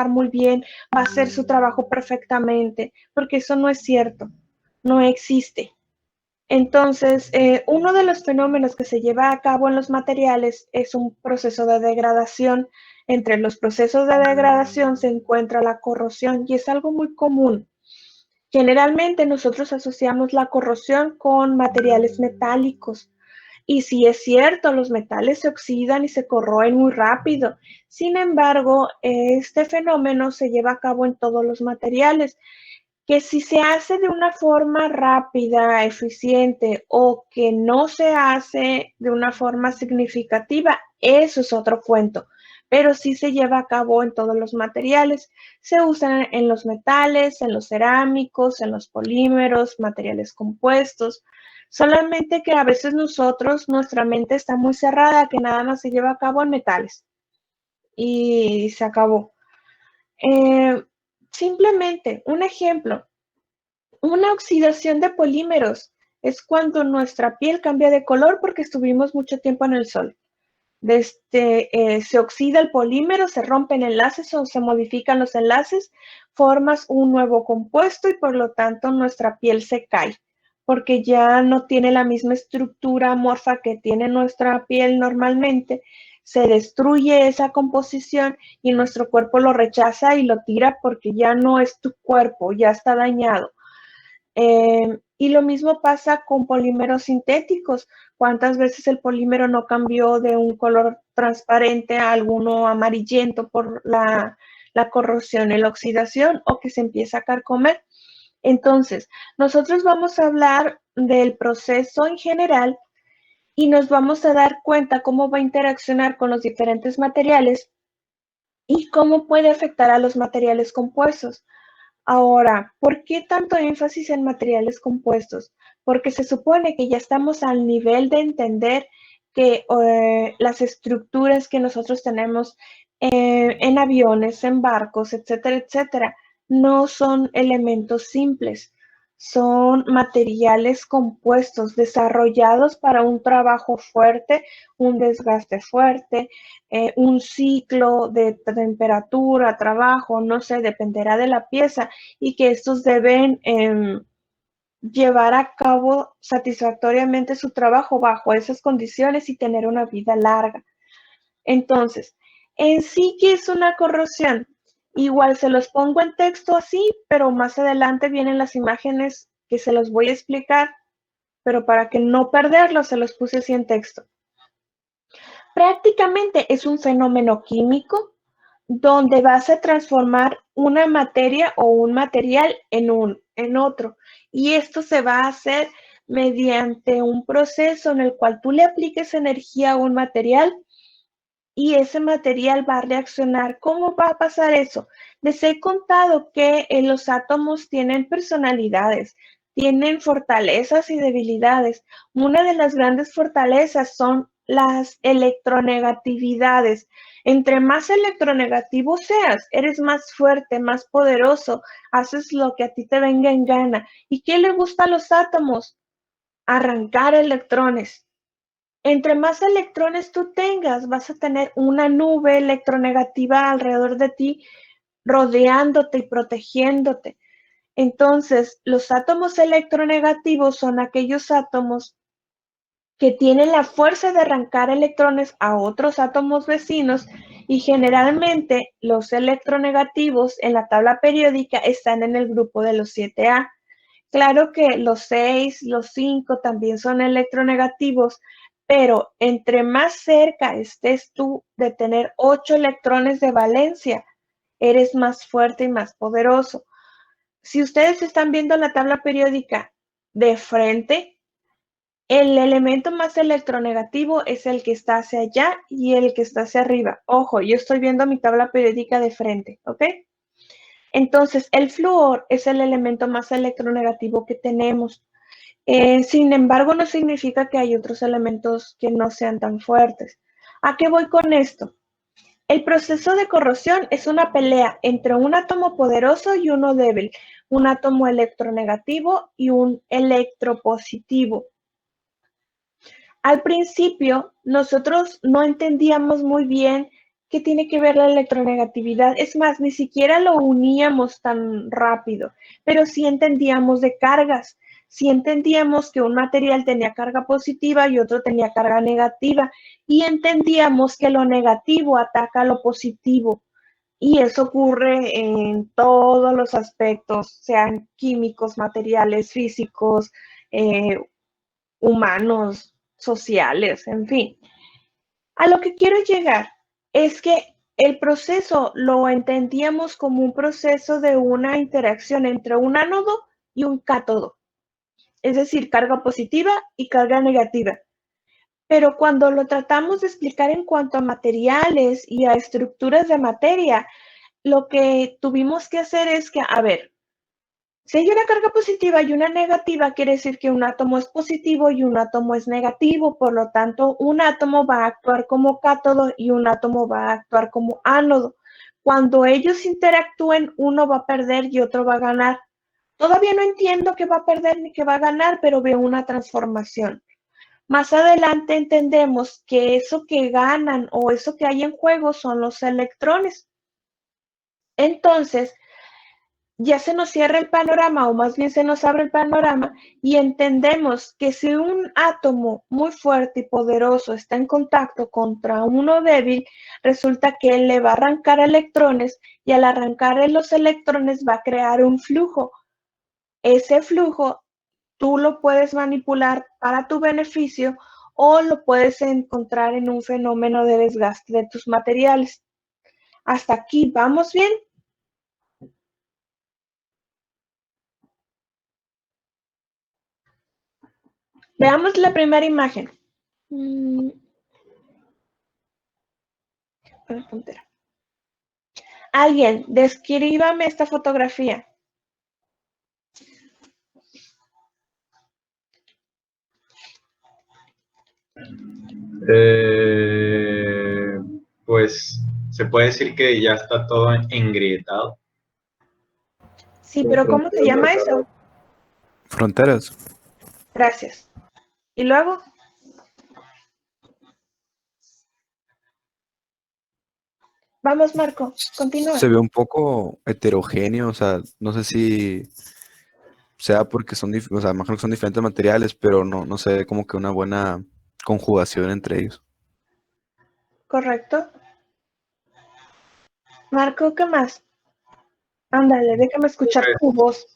muy bien, va a hacer su trabajo perfectamente, porque eso no es cierto, no existe. Entonces, uno de los fenómenos que se lleva a cabo en los materiales es un proceso de degradación. Entre los procesos de degradación se encuentra la corrosión y es algo muy común. Generalmente nosotros asociamos la corrosión con materiales metálicos. Y sí es cierto, los metales se oxidan y se corroen muy rápido. Sin embargo, este fenómeno se lleva a cabo en todos los materiales, que si se hace de una forma rápida, eficiente o que no se hace de una forma significativa, eso es otro cuento. Pero sí se lleva a cabo en todos los materiales. Se usan en los metales, en los cerámicos, en los polímeros, materiales compuestos. Solamente que a veces nosotros, nuestra mente está muy cerrada, que nada más se lleva a cabo en metales. Y se acabó. Eh, Simplemente, un ejemplo, una oxidación de polímeros es cuando nuestra piel cambia de color porque estuvimos mucho tiempo en el sol. Se oxida el polímero, se rompen enlaces o se modifican los enlaces, formas un nuevo compuesto y por lo tanto nuestra piel se cae porque ya no tiene la misma estructura amorfa que tiene nuestra piel normalmente. Se destruye esa composición y nuestro cuerpo lo rechaza y lo tira porque ya no es tu cuerpo, ya está dañado. Y lo mismo pasa con polímeros sintéticos. ¿Cuántas veces el polímero no cambió de un color transparente a alguno amarillento por la corrosión y la oxidación o que se empieza a carcomer? Entonces, nosotros vamos a hablar del proceso en general y nos vamos a dar cuenta cómo va a interaccionar con los diferentes materiales y cómo puede afectar a los materiales compuestos. Ahora, ¿por qué tanto énfasis en materiales compuestos? Porque se supone que ya estamos al nivel de entender que las estructuras que nosotros tenemos en aviones, en barcos, etcétera, etcétera, no son elementos simples, son materiales compuestos desarrollados para un trabajo fuerte, un desgaste fuerte, un ciclo de temperatura, trabajo, no sé, dependerá de la pieza y que estos deben llevar a cabo satisfactoriamente su trabajo bajo esas condiciones y tener una vida larga. Entonces, en sí, ¿qué es una corrosión? Igual se los pongo en texto así, pero más adelante vienen las imágenes que se los voy a explicar, pero para que no perderlos se los puse así en texto. Prácticamente es un fenómeno químico donde vas a transformar una materia o un material en otro. Y esto se va a hacer mediante un proceso en el cual tú le apliques energía a un material y ese material va a reaccionar. ¿Cómo va a pasar eso? Les he contado que los átomos tienen personalidades, tienen fortalezas y debilidades. Una de las grandes fortalezas son las electronegatividades. Entre más electronegativo seas, eres más fuerte, más poderoso, haces lo que a ti te venga en gana. ¿Y qué le gusta a los átomos? Arrancar electrones. Entre más electrones tú tengas, vas a tener una nube electronegativa alrededor de ti, rodeándote y protegiéndote. Entonces, los átomos electronegativos son aquellos átomos que tienen la fuerza de arrancar electrones a otros átomos vecinos y generalmente los electronegativos en la tabla periódica están en el grupo de los 7A. Claro que los 6, los 5 también son electronegativos, pero entre más cerca estés tú de tener 8 electrones de valencia, eres más fuerte y más poderoso. Si ustedes están viendo la tabla periódica de frente, el elemento más electronegativo es el que está hacia allá y el que está hacia arriba. Ojo, yo estoy viendo mi tabla periódica de frente, ¿ok? Entonces, el flúor es el elemento más electronegativo que tenemos. Sin embargo, no significa que hay otros elementos que no sean tan fuertes. ¿A qué voy con esto? El proceso de corrosión es una pelea entre un átomo poderoso y uno débil, un átomo electronegativo y un electropositivo. Al principio, nosotros no entendíamos muy bien ¿qué tiene que ver la electronegatividad? Es más, ni siquiera lo uníamos tan rápido, pero sí entendíamos de cargas. Sí entendíamos que un material tenía carga positiva y otro tenía carga negativa. Y entendíamos que lo negativo ataca a lo positivo. Y eso ocurre en todos los aspectos, sean químicos, materiales, físicos, humanos, sociales, en fin. A lo que quiero llegar es que el proceso lo entendíamos como un proceso de una interacción entre un ánodo y un cátodo, es decir, carga positiva y carga negativa. Pero cuando lo tratamos de explicar en cuanto a materiales y a estructuras de materia, lo que tuvimos que hacer es que, a ver, si hay una carga positiva y una negativa, quiere decir que un átomo es positivo y un átomo es negativo. Por lo tanto, un átomo va a actuar como cátodo y un átomo va a actuar como ánodo. Cuando ellos interactúen, uno va a perder y otro va a ganar. Todavía no entiendo qué va a perder ni qué va a ganar, pero veo una transformación. Más adelante entendemos que eso que ganan o eso que hay en juego son los electrones. Entonces, ya se nos cierra el panorama, o más bien se nos abre el panorama, y entendemos que si un átomo muy fuerte y poderoso está en contacto contra uno débil, resulta que él le va a arrancar electrones, y al arrancar los electrones va a crear un flujo. Ese flujo tú lo puedes manipular para tu beneficio o lo puedes encontrar en un fenómeno de desgaste de tus materiales. ¿Hasta aquí vamos bien? Veamos la primera imagen. Alguien, descríbame esta fotografía. Pues se puede decir que ya está todo engrietado. Sí, pero ¿cómo se llama eso? Fronteras. Gracias. ¿Y luego? Vamos, Marco, continúa. Se ve un poco heterogéneo, o sea, no sé si sea porque son, o sea, imagino que son diferentes materiales, pero no se ve como que una buena conjugación entre ellos. ¿Correcto? Marco, ¿qué más? Ándale, déjame escuchar tu voz.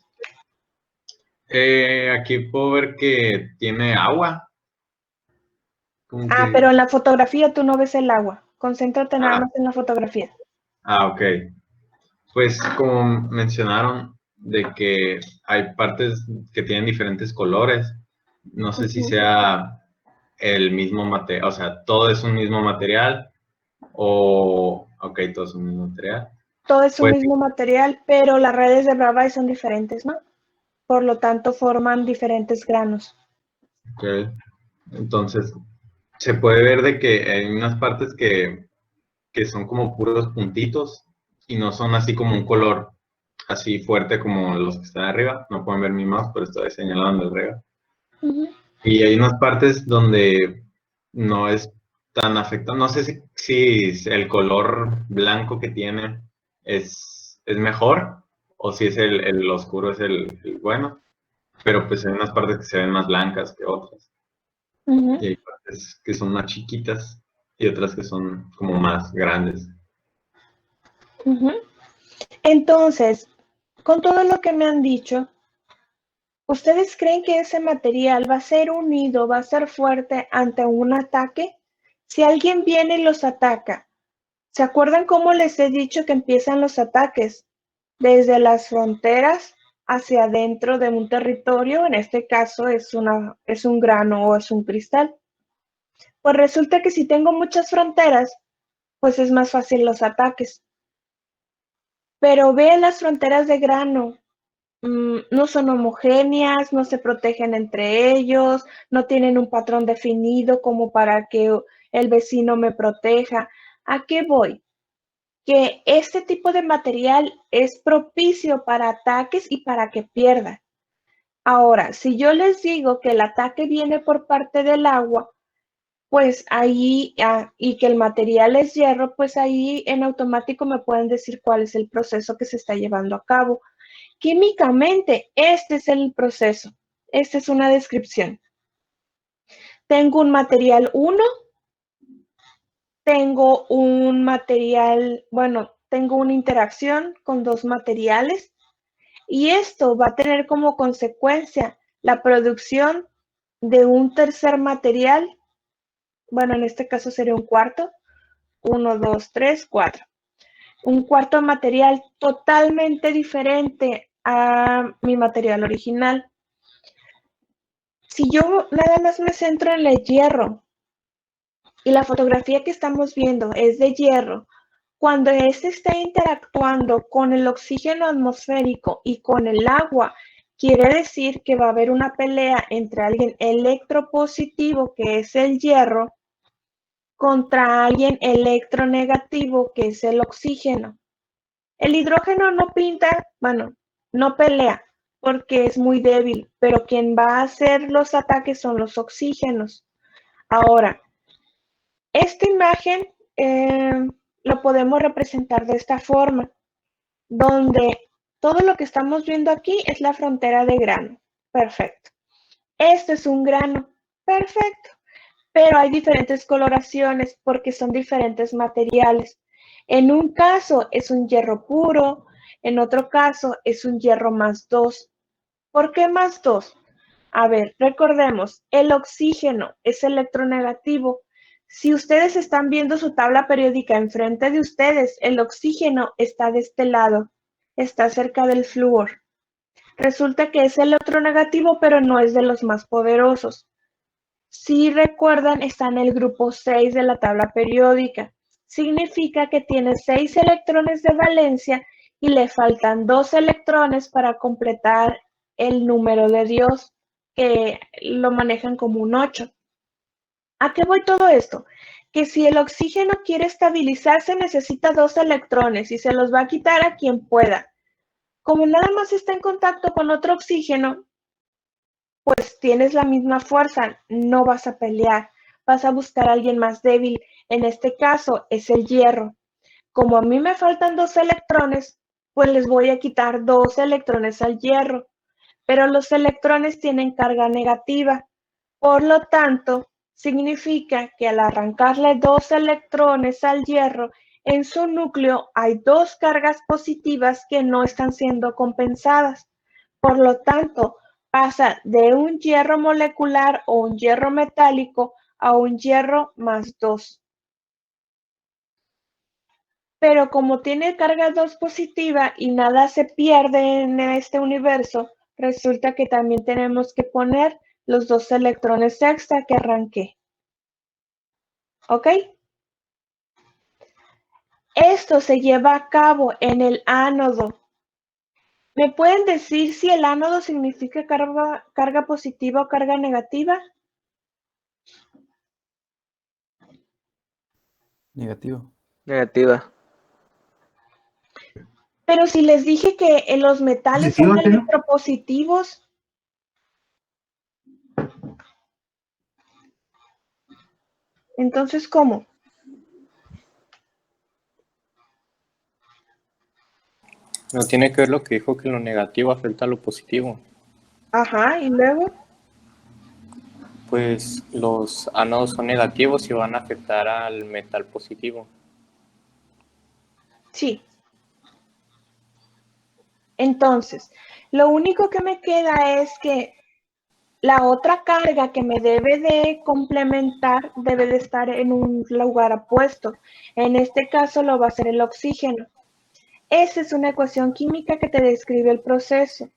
Aquí puedo ver que tiene agua. Pero en la fotografía tú no ves el agua. Concéntrate nada más en la fotografía. Ok. Pues como mencionaron de que hay partes que tienen diferentes colores. No sé si sea el mismo material, o sea, todo es un mismo material o, ok, todo es un mismo material. Todo es un Pues, mismo material, pero las redes de Bravais son diferentes, ¿no? Por lo tanto, forman diferentes granos. ok. Entonces, se puede ver de que hay unas partes que son como puros puntitos y no son así como un color así fuerte como los que están arriba. No pueden ver mi mouse, pero estoy señalando arriba. Y hay unas partes donde no es tan afectado. No sé si el color blanco que tiene es mejor o si es el oscuro es el bueno, pero pues hay unas partes que se ven más blancas que otras. Y hay partes que son más chiquitas y otras que son como más grandes. Entonces, con todo lo que me han dicho, ¿ustedes creen que ese material va a ser unido, va a ser fuerte ante un ataque? Si alguien viene y los ataca, ¿se acuerdan cómo les he dicho que empiezan los ataques? Desde las fronteras hacia adentro de un territorio, en este caso es un grano o es un cristal. Pues resulta que si tengo muchas fronteras, pues es más fácil los ataques. Pero ve las fronteras de grano, no son homogéneas, no se protegen entre ellos, no tienen un patrón definido como para que el vecino me proteja. ¿A qué voy? Que este tipo de material es propicio para ataques y para que pierdan. Ahora, si yo les digo que el ataque viene por parte del agua, pues ahí, y que el material es hierro, pues ahí en automático me pueden decir cuál es el proceso que se está llevando a cabo. Químicamente, este es el proceso. Esta es una descripción. Tengo un material 1, tengo un material, bueno, tengo una interacción con dos materiales y esto va a tener como consecuencia la producción de un tercer material, bueno, en este caso sería un cuarto, 1, 2, 3, 4. Un cuarto material totalmente diferente a mi material original. Si yo nada más me centro en el hierro y la fotografía que estamos viendo es de hierro, cuando este está interactuando con el oxígeno atmosférico y con el agua, quiere decir que va a haber una pelea entre alguien electropositivo, que es el hierro, contra alguien electronegativo, que es el oxígeno. El hidrógeno no pinta, bueno, no pelea porque es muy débil, pero quien va a hacer los ataques son los oxígenos. Ahora, esta imagen lo podemos representar de esta forma, donde todo lo que estamos viendo aquí es la frontera de grano. Perfecto. Este es un grano. Perfecto. Pero hay diferentes coloraciones porque son diferentes materiales. En un caso es un hierro puro, en otro caso es un hierro más 2. ¿Por qué más 2? A ver, recordemos, el oxígeno es electronegativo. Si ustedes están viendo su tabla periódica enfrente de ustedes, el oxígeno está de este lado, está cerca del flúor. Resulta que es electronegativo, pero no es de los más poderosos. Si recuerdan, está en el grupo 6 de la tabla periódica. Significa que tiene 6 electrones de valencia y le faltan 2 electrones para completar el número de Dios, que lo manejan como un 8. ¿A qué voy todo esto? Que si el oxígeno quiere estabilizarse necesita 2 electrones y se los va a quitar a quien pueda. Como nada más está en contacto con otro oxígeno, pues tienes la misma fuerza, no vas a pelear, vas a buscar a alguien más débil. En este caso es el hierro. Como a mí me faltan 2 electrones, pues les voy a quitar 2 electrones al hierro. Pero los electrones tienen carga negativa. Por lo tanto, significa que al arrancarle 2 electrones al hierro, en su núcleo hay 2 cargas positivas que no están siendo compensadas. Por lo tanto, pasa de un hierro molecular o un hierro metálico a un hierro más 2. Pero como tiene carga 2 positiva y nada se pierde en este universo, resulta que también tenemos que poner los 2 electrones extra que arranqué. ¿Ok? Esto se lleva a cabo en el ánodo. ¿Me pueden decir si el ánodo significa carga positiva o carga negativa? Negativo. Negativa. Pero si les dije que los metales son electropositivos. Entonces, ¿cómo? No tiene que ver lo que dijo que lo negativo afecta a lo positivo. Ajá, y luego. Pues los ánodos son negativos y van a afectar al metal positivo. Sí. Entonces, lo único que me queda es que la otra carga que me debe de complementar debe de estar en un lugar opuesto. En este caso lo va a ser el oxígeno. Esa es una ecuación química que te describe el proceso.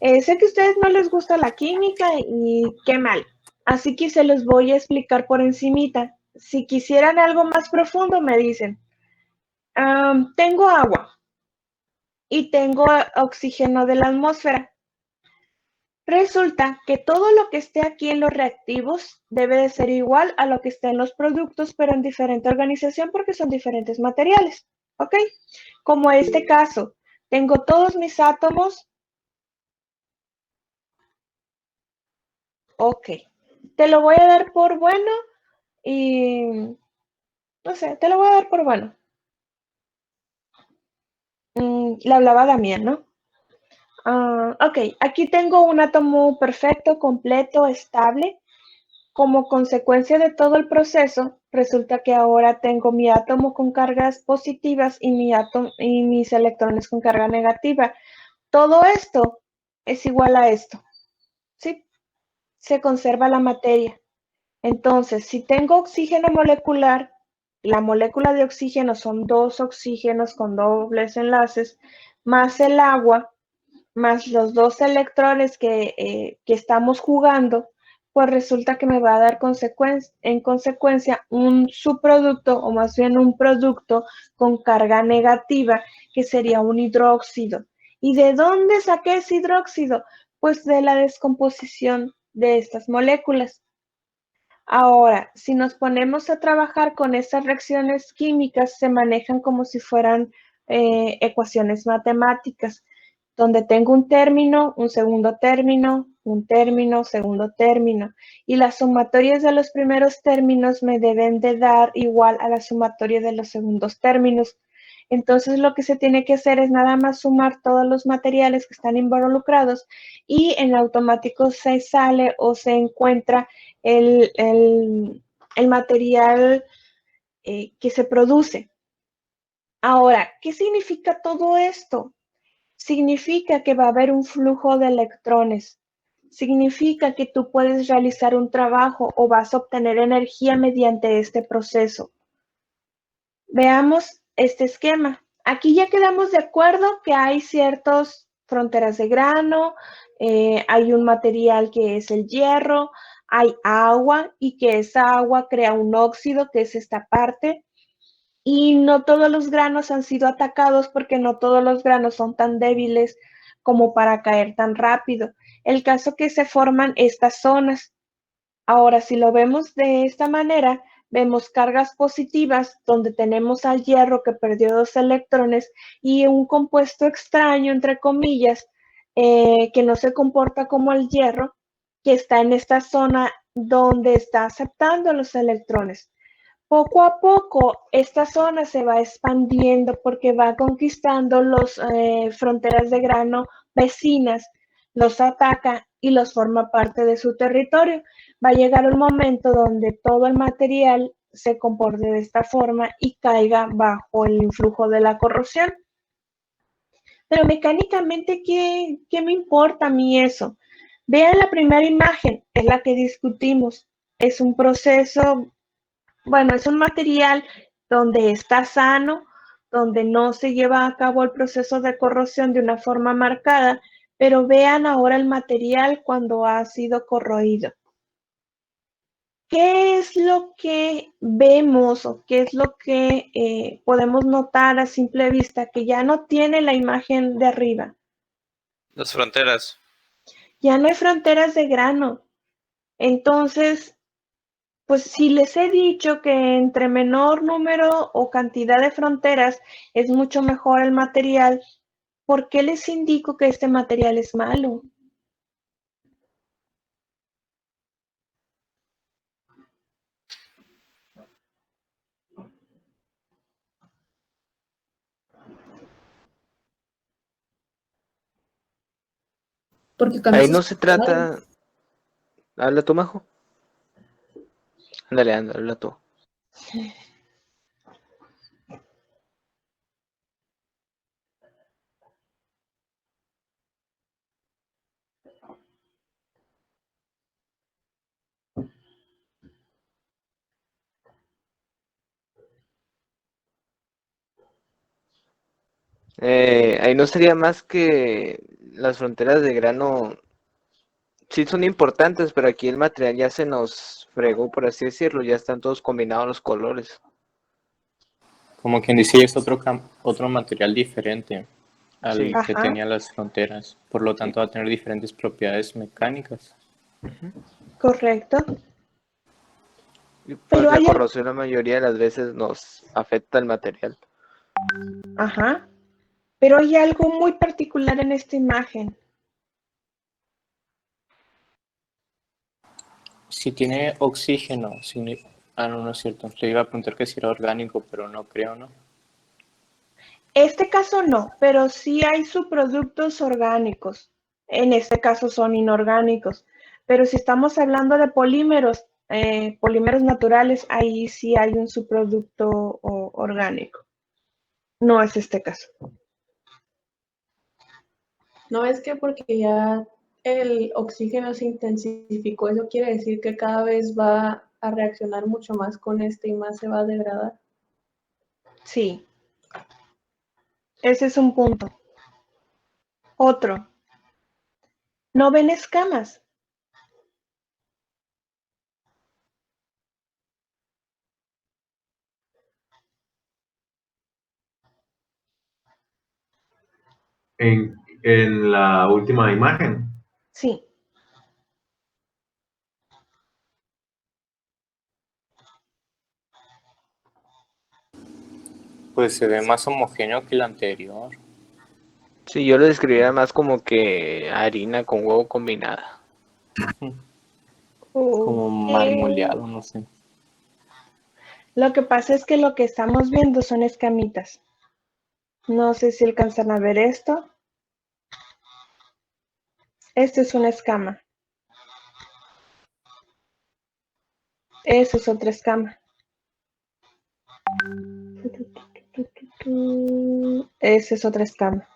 Sé que a ustedes no les gusta la química y qué mal. Así que se los voy a explicar por encimita. Si quisieran algo más profundo, me dicen. Tengo agua y tengo oxígeno de la atmósfera. Resulta que todo lo que esté aquí en los reactivos debe de ser igual a lo que está en los productos, pero en diferente organización porque son diferentes materiales. ¿Ok? Como este caso, tengo todos mis átomos. Ok. Te lo voy a dar por bueno Y no sé, te lo voy a dar por bueno. Le hablaba Damián, ¿no? Ok, aquí tengo un átomo perfecto, completo, estable. Como consecuencia de todo el proceso, resulta que ahora tengo mi átomo con cargas positivas y mis electrones con carga negativa. Todo esto es igual a esto, ¿sí? Se conserva la materia. Entonces, si tengo oxígeno molecular, la molécula de oxígeno son 2 oxígenos con dobles enlaces, más el agua, más los 2 electrones que estamos jugando, pues resulta que me va a dar en consecuencia un subproducto, o más bien un producto con carga negativa, que sería un hidróxido. ¿Y de dónde saqué ese hidróxido? Pues de la descomposición de estas moléculas. Ahora, si nos ponemos a trabajar con estas reacciones químicas, se manejan como si fueran ecuaciones matemáticas, donde tengo un término, un segundo término, un término, segundo término, y las sumatorias de los primeros términos me deben de dar igual a la sumatoria de los segundos términos. Entonces lo que se tiene que hacer es nada más sumar todos los materiales que están involucrados y en automático se sale o se encuentra el material que se produce. Ahora, ¿qué significa todo esto? Significa que va a haber un flujo de electrones. Significa que tú puedes realizar un trabajo o vas a obtener energía mediante este proceso. Veamos este esquema. Aquí ya quedamos de acuerdo que hay ciertas fronteras de grano, hay un material que es el hierro, hay agua y que esa agua crea un óxido, que es esta parte, y no todos los granos han sido atacados porque no todos los granos son tan débiles como para caer tan rápido. El caso que se forman estas zonas. Ahora, si lo vemos de esta manera, vemos cargas positivas donde tenemos al hierro que perdió 2 electrones y un compuesto extraño, entre comillas, que no se comporta como el hierro, que está en esta zona donde está aceptando los electrones. Poco a poco, esta zona se va expandiendo porque va conquistando las fronteras de grano vecinas, los ataca y los forma parte de su territorio. Va a llegar un momento donde todo el material se comporte de esta forma y caiga bajo el influjo de la corrosión. Pero mecánicamente, ¿qué me importa a mí eso? Vean la primera imagen, es la que discutimos. Es un proceso, bueno, es un material donde está sano, donde no se lleva a cabo el proceso de corrosión de una forma marcada, pero vean ahora el material cuando ha sido corroído. ¿Qué es lo que vemos o qué es lo que podemos notar a simple vista que ya no tiene la imagen de arriba? Las fronteras. Ya no hay fronteras de grano. Entonces, pues si les he dicho que entre menor número o cantidad de fronteras es mucho mejor el material, ¿por qué les indico que este material es malo? Porque cuando Ahí eso no se trata. Habla tú, Majo. Ándale, habla tú. Ahí no sería más que las fronteras de grano sí son importantes, pero aquí el material ya se nos fregó, por así decirlo, ya están todos combinados los colores. Como quien dice, es otro material diferente al Sí. que Ajá. tenía las fronteras. Por lo tanto, Sí. va a tener diferentes propiedades mecánicas. Correcto. Y pues Pero la hay corrosión la mayoría de las veces nos afecta el material. Ajá. Pero hay algo muy particular en esta imagen. Si tiene oxígeno, Ah, no, no es cierto. Le iba a preguntar que si era orgánico, pero no creo, ¿no? Este caso no, pero sí hay subproductos orgánicos. En este caso son inorgánicos. Pero si estamos hablando de polímeros naturales, ahí sí hay un subproducto orgánico. No es este caso. No es que porque ya el oxígeno se intensificó, eso quiere decir que cada vez va a reaccionar mucho más con este y más se va a degradar. Sí, ese es un punto. Otro, ¿no ven escamas? En la última imagen. Sí. Pues se ve más homogéneo que el anterior. Sí, yo lo describiría más como que harina con huevo combinada. Como marmoleado, no sé. Lo que pasa es que lo que estamos viendo son escamitas. No sé si alcanzan a ver esto. Esto es una escama. Esa es otra escama. Esa es otra escama.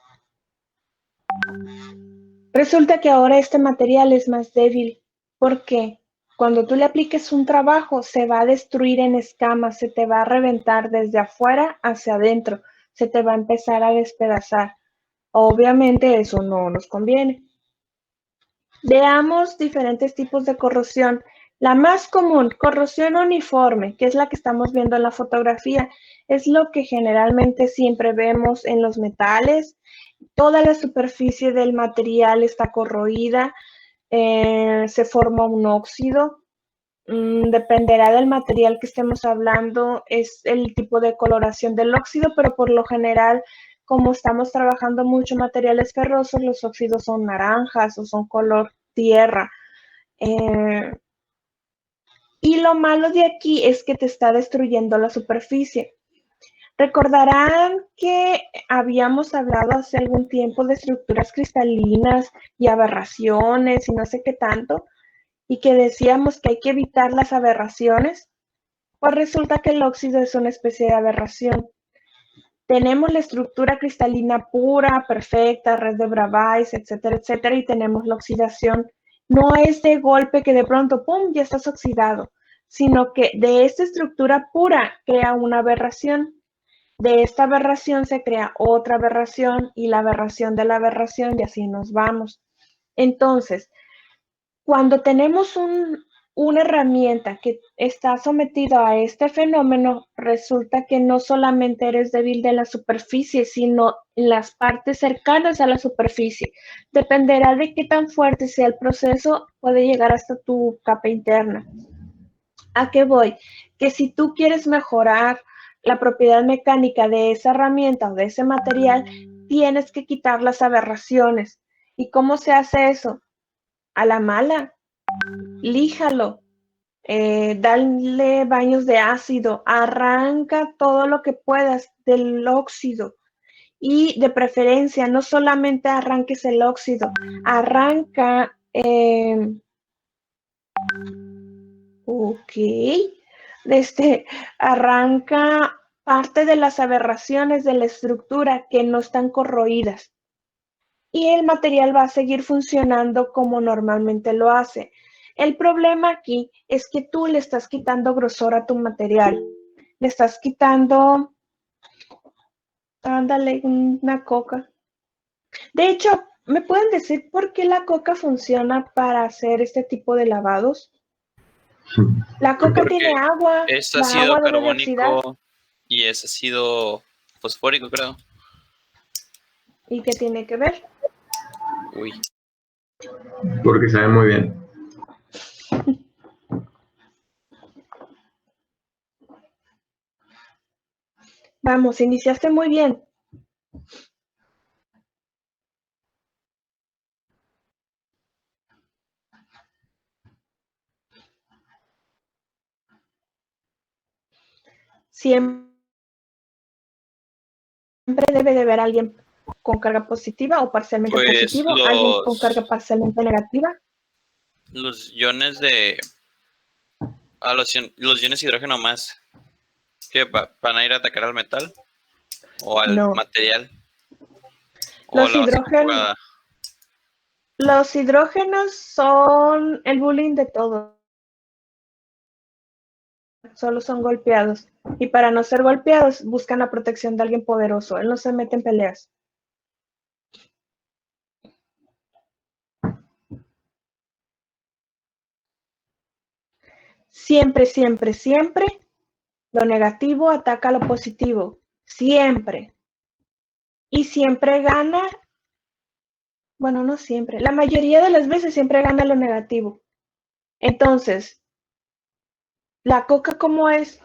Resulta que ahora este material es más débil. ¿Por qué? Cuando tú le apliques un trabajo, se va a destruir en escamas, se te va a reventar desde afuera hacia adentro, se te va a empezar a despedazar. Obviamente eso no nos conviene. Veamos diferentes tipos de corrosión. La más común, corrosión uniforme, que es la que estamos viendo en la fotografía, es lo que generalmente siempre vemos en los metales. Toda la superficie del material está corroída, se forma un óxido. Dependerá del material que estemos hablando, es el tipo de coloración del óxido, pero por lo general, como estamos trabajando mucho materiales ferrosos, los óxidos son naranjas o son color tierra. Y lo malo de aquí es que te está destruyendo la superficie. Recordarán que habíamos hablado hace algún tiempo de estructuras cristalinas y aberraciones y no sé qué tanto, y que decíamos que hay que evitar las aberraciones. Pues resulta que el óxido es una especie de aberración. Tenemos la estructura cristalina pura, perfecta, red de Bravais, etcétera, etcétera, y tenemos la oxidación. No es de golpe que de pronto, ¡pum!, ya estás oxidado, sino que de esta estructura pura crea una aberración. De esta aberración se crea otra aberración y la aberración de la aberración y así nos vamos. Entonces, cuando tenemos una herramienta que está sometida a este fenómeno, resulta que no solamente eres débil de la superficie, sino en las partes cercanas a la superficie. Dependerá de qué tan fuerte sea el proceso, puede llegar hasta tu capa interna. ¿A qué voy? Que si tú quieres mejorar la propiedad mecánica de esa herramienta o de ese material, tienes que quitar las aberraciones. ¿Y cómo se hace eso? A la mala, líjalo, dale baños de ácido, arranca todo lo que puedas del óxido y de preferencia no solamente arranques el óxido, arranca, ok, arranca parte de las aberraciones de la estructura que no están corroídas y el material va a seguir funcionando como normalmente lo hace. El problema aquí es que tú le estás quitando grosor a tu material. Le estás quitando, ándale, una coca. De hecho, ¿me pueden decir por qué la coca funciona para hacer este tipo de lavados? La coca Porque tiene agua, es la ácido agua debe de oxidar. carbónico y es ácido fosfórico, creo. ¿Y qué tiene que ver? Uy. Porque sabe muy bien. Vamos, iniciaste muy bien. siempre debe de haber alguien con carga positiva o parcialmente Pues positivo, alguien con carga parcialmente negativa. los iones los iones hidrógeno más que van a ir a atacar al metal o al No. material o Los la base hidrógenos, conjugada. los hidrógenos son el bullying de todos. Solo son golpeados. Y para no ser golpeados, buscan la protección de alguien poderoso. Él no se mete en peleas. Siempre, siempre, siempre, lo negativo ataca a lo positivo. Siempre. Y siempre gana, bueno, no siempre, la mayoría de las veces siempre gana lo negativo. Entonces, ¿la coca cómo es?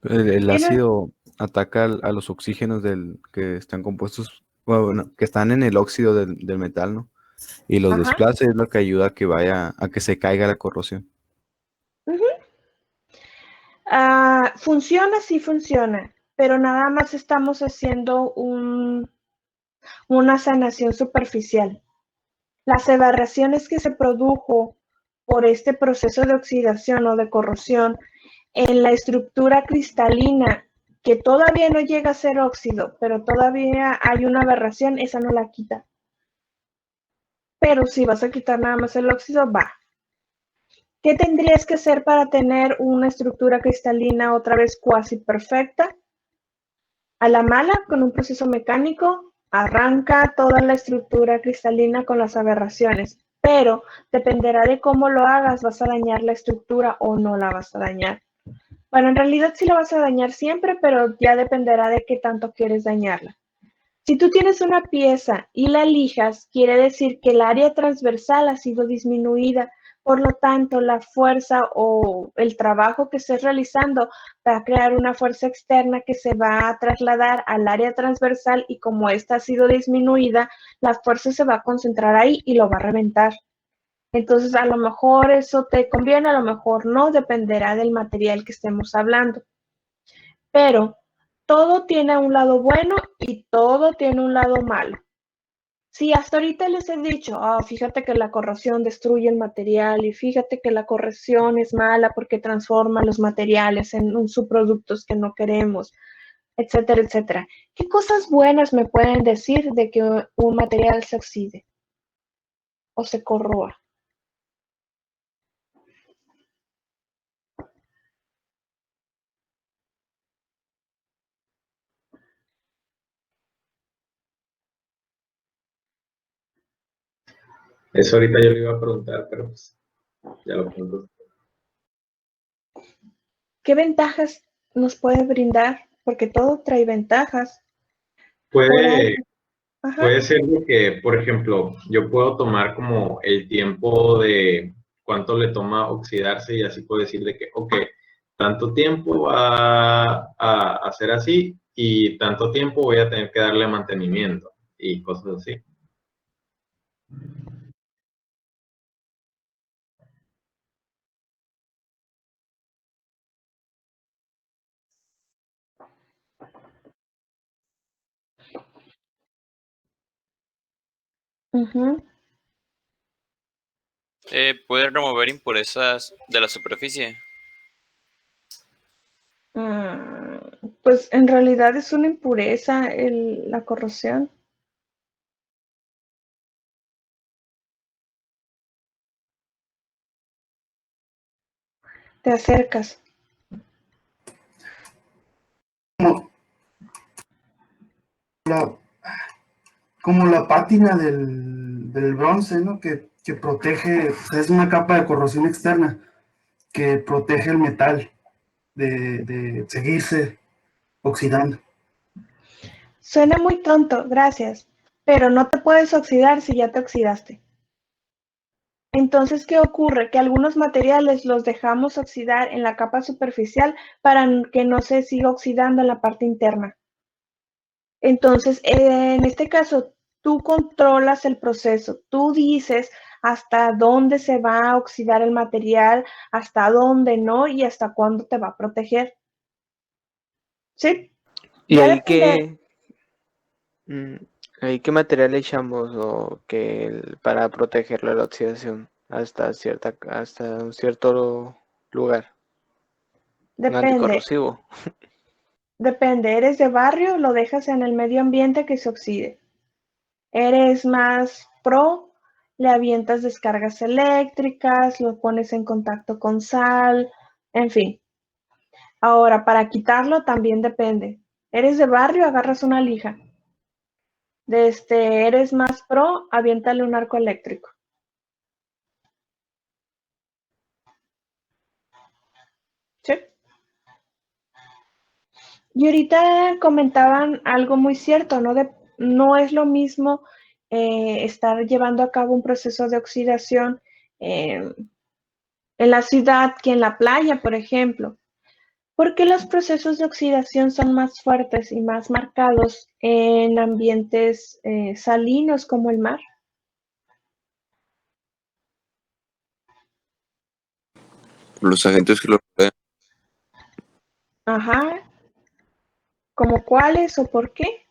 El ácido ataca a los oxígenos que están compuestos, bueno, que están en el óxido del metal, ¿no? Y los Ajá. desplaza, es lo que ayuda a que se caiga la corrosión. Funciona, sí funciona, pero nada más estamos haciendo una sanación superficial. Las aberraciones que se produjo por este proceso de oxidación o de corrosión en la estructura cristalina, que todavía no llega a ser óxido, pero todavía hay una aberración, esa no la quita. Pero si vas a quitar nada más el óxido, va. ¿Qué tendrías que hacer para tener una estructura cristalina otra vez cuasi perfecta? A la mala, con un proceso mecánico, arranca toda la estructura cristalina con las aberraciones, pero dependerá de cómo lo hagas, vas a dañar la estructura o no la vas a dañar. Bueno, en realidad sí la vas a dañar siempre, pero ya dependerá de qué tanto quieres dañarla. Si tú tienes una pieza y la lijas, quiere decir que el área transversal ha sido disminuida, por lo tanto, la fuerza o el trabajo que estés realizando va a crear una fuerza externa que se va a trasladar al área transversal y como esta ha sido disminuida, la fuerza se va a concentrar ahí y lo va a reventar. Entonces, a lo mejor eso te conviene, a lo mejor no, dependerá del material que estemos hablando. Pero todo tiene un lado bueno y todo tiene un lado malo. Si hasta ahorita les he dicho, fíjate que la corrosión destruye el material y fíjate que la corrosión es mala porque transforma los materiales en subproductos que no queremos, etcétera, etcétera. ¿Qué cosas buenas me pueden decir de que un material se oxide o se corroa? Eso ahorita yo le iba a preguntar, pero pues ya lo pregunto. ¿Qué ventajas nos puede brindar? Porque todo trae ventajas. Puede Ajá. ser de que, por ejemplo, yo puedo tomar como el tiempo de cuánto le toma oxidarse y así puedo decir de que, ok, tanto tiempo va a hacer así y tanto tiempo voy a tener que darle mantenimiento y cosas así. Ujú. Puede remover impurezas de la superficie. Pues en realidad es una impureza la corrosión. Te acercas. Como la pátina del bronce, ¿no? Que protege, o sea, es una capa de corrosión externa que protege el metal de seguirse oxidando. Suena muy tonto, gracias, pero no te puedes oxidar si ya te oxidaste. Entonces, ¿qué ocurre? Que algunos materiales los dejamos oxidar en la capa superficial para que no se siga oxidando en la parte interna. Entonces, en este caso, tú controlas el proceso, tú dices hasta dónde se va a oxidar el material, hasta dónde no y hasta cuándo te va a proteger. ¿sí? ¿Y Ya ahí depende. ahí qué material le echamos o para protegerlo de la oxidación hasta un cierto lugar? Un Depende, anticorrosivo. depende. ¿Eres de barrio? Lo dejas en el medio ambiente que se oxide. ¿Eres más pro? Le avientas descargas eléctricas, lo pones en contacto con sal, en fin. Ahora, para quitarlo también depende. ¿Eres de barrio? Agarras una lija. ¿Eres más pro? Aviéntale un arco eléctrico. ¿Sí? Y ahorita comentaban algo muy cierto, ¿no? No es lo mismo estar llevando a cabo un proceso de oxidación en la ciudad que en la playa, por ejemplo. ¿Por qué los procesos de oxidación son más fuertes y más marcados en ambientes salinos como el mar? Los agentes que lo rodean. Ajá. ¿Como cuáles o por qué?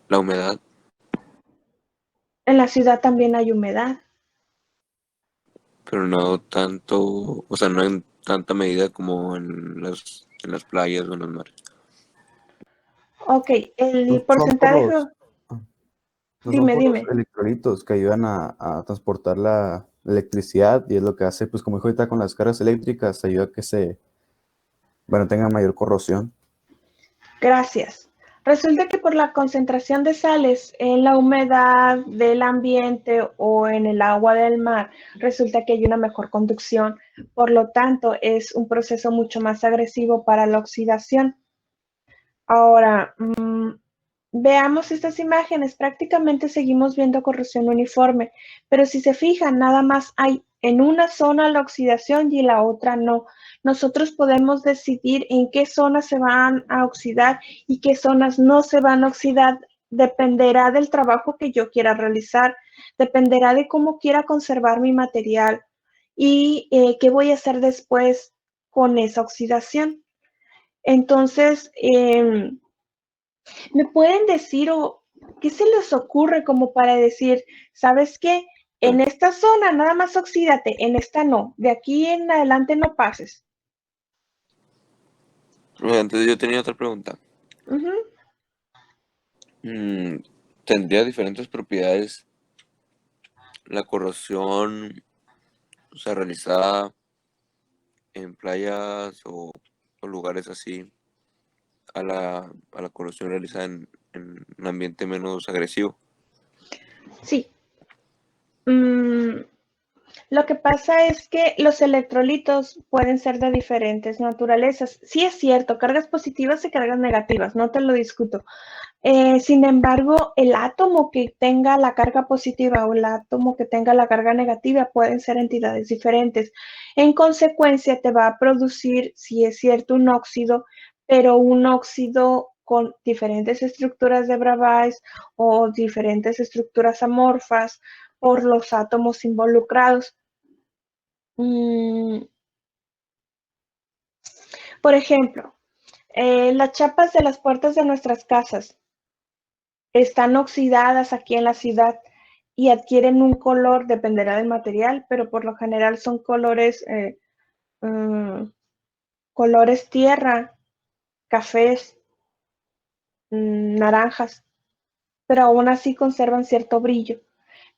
La humedad, En la ciudad también hay humedad. pero no tanto, o sea, no en tanta medida como en las playas o en los mares. Ok, el No son por porcentaje, no son por los dime. electrolitos que ayudan a transportar la electricidad y es lo que hace, pues como dijo ahorita con las cargas eléctricas, ayuda a que bueno, tenga mayor corrosión. Gracias. Resulta que por la concentración de sales en la humedad del ambiente o en el agua del mar, resulta que hay una mejor conducción. Por lo tanto, es un proceso mucho más agresivo para la oxidación. Ahora, veamos estas imágenes. Prácticamente seguimos viendo corrosión uniforme, pero si se fijan, nada más hay en una zona la oxidación y en la otra no. Nosotros podemos decidir en qué zonas se van a oxidar y qué zonas no se van a oxidar. Dependerá del trabajo que yo quiera realizar, dependerá de cómo quiera conservar mi material y qué voy a hacer después con esa oxidación. Entonces, ¿me pueden decir o qué se les ocurre como para decir, ¿sabes qué? En esta zona nada más oxídate, en esta no, de aquí en adelante no pases? Entonces yo tenía otra pregunta. Ujú. ¿Tendría diferentes propiedades la corrosión, o sea, realizada en playas o lugares así a la corrosión realizada en un ambiente menos agresivo? Sí. Lo que pasa es que los electrolitos pueden ser de diferentes naturalezas. Sí es cierto, cargas positivas y cargas negativas, no te lo discuto. Sin embargo, el átomo que tenga la carga positiva o el átomo que tenga la carga negativa pueden ser entidades diferentes. En consecuencia, te va a producir, si es cierto, un óxido, pero un óxido con diferentes estructuras de Bravais o diferentes estructuras amorfas por los átomos involucrados. Por ejemplo, las chapas de las puertas de nuestras casas están oxidadas aquí en la ciudad y adquieren un color, dependerá del material, pero por lo general son colores, colores tierra, cafés, naranjas, pero aún así conservan cierto brillo.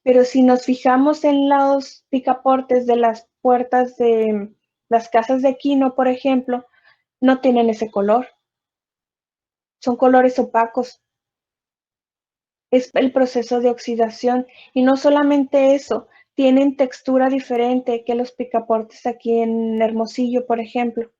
Pero si nos fijamos en los picaportes de las puertas de las casas de quino, por ejemplo, no tienen ese color, son colores opacos. Es el proceso de oxidación y no solamente eso, tienen textura diferente que los picaportes aquí en Hermosillo, por ejemplo,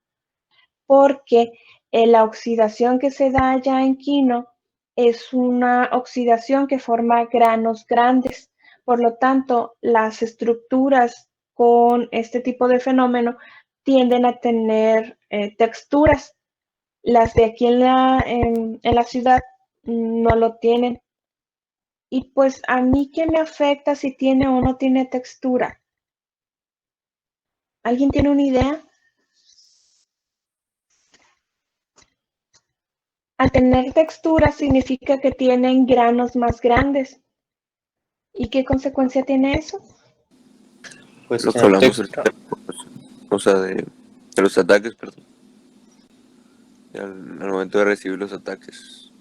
porque la oxidación que se da allá en Quino es una oxidación que forma granos grandes. Por lo tanto, las estructuras con este tipo de fenómeno tienden a tener texturas. Las de aquí en la ciudad no lo tienen. Y pues a mí qué me afecta si tiene o no tiene textura. ¿Alguien tiene una idea? Al tener textura significa que tienen granos más grandes. ¿Y qué consecuencia tiene eso? Pues Lo que en el hablamos texto, ahorita, o sea, de los ataques, perdón. Al momento de recibir los ataques,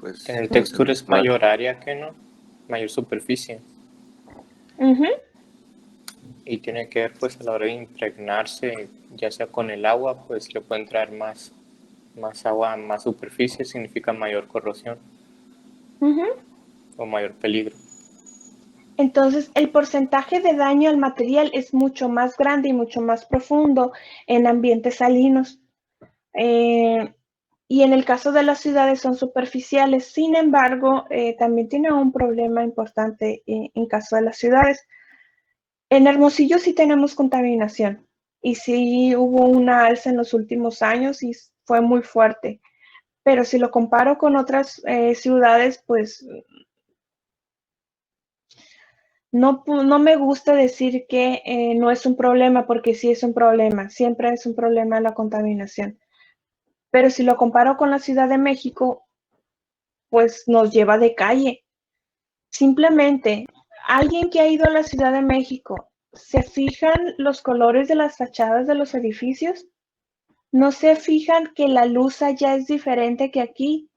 pues en el texture es más- mayor área que no, mayor superficie. Ujú. Y tiene que ver pues a la hora de impregnarse, ya sea con el agua, pues le puede entrar más agua, más superficie, significa mayor corrosión Ujú. o mayor peligro. Entonces, el porcentaje de daño al material es mucho más grande y mucho más profundo en ambientes salinos. Y en el caso de las ciudades son superficiales. Sin embargo, también tiene un problema importante en caso de las ciudades. En Hermosillo sí tenemos contaminación y sí hubo una alza en los últimos años y fue muy fuerte. Pero si lo comparo con otras ciudades, pues no me gusta decir que no es un problema, porque sí es un problema, siempre es un problema la contaminación. Pero si lo comparo con la Ciudad de México, pues nos lleva de calle. Simplemente, alguien que ha ido a la Ciudad de México, ¿se fijan los colores de las fachadas de los edificios? ¿No se fijan que la luz allá es diferente que aquí?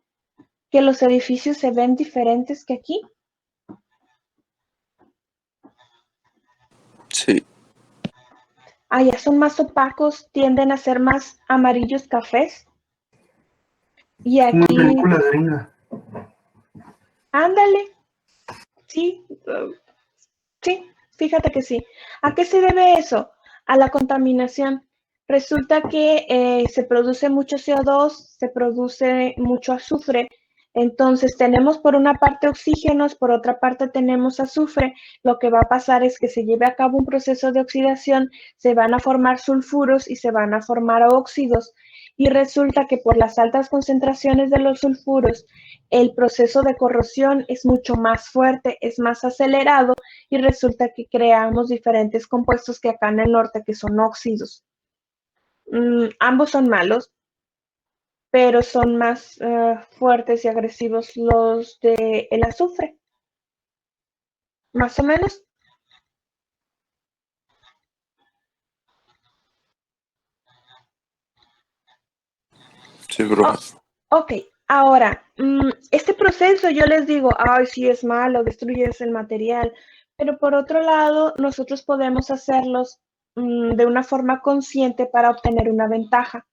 ¿Que los edificios se ven diferentes que aquí? sí, Allá son más opacos, tienden a ser más amarillos cafés. Y Como en aquí, película gringa. ándale, sí, sí, fíjate que sí. ¿A qué se debe eso? A la contaminación. Resulta que se produce mucho CO2, se produce mucho azufre. Entonces tenemos por una parte oxígenos, por otra parte tenemos azufre. Lo que va a pasar es que se lleve a cabo un proceso de oxidación, se van a formar sulfuros y se van a formar óxidos. Y resulta que por las altas concentraciones de los sulfuros, el proceso de corrosión es mucho más fuerte, es más acelerado y resulta que creamos diferentes compuestos que acá en el norte que son óxidos. Ambos son malos, pero son más fuertes y agresivos los del azufre, más o menos. sí, bro. Ok, ahora, este proceso yo les digo, ay, sí es malo, destruyes el material, pero por otro lado, nosotros podemos hacerlos de una forma consciente para obtener una ventaja.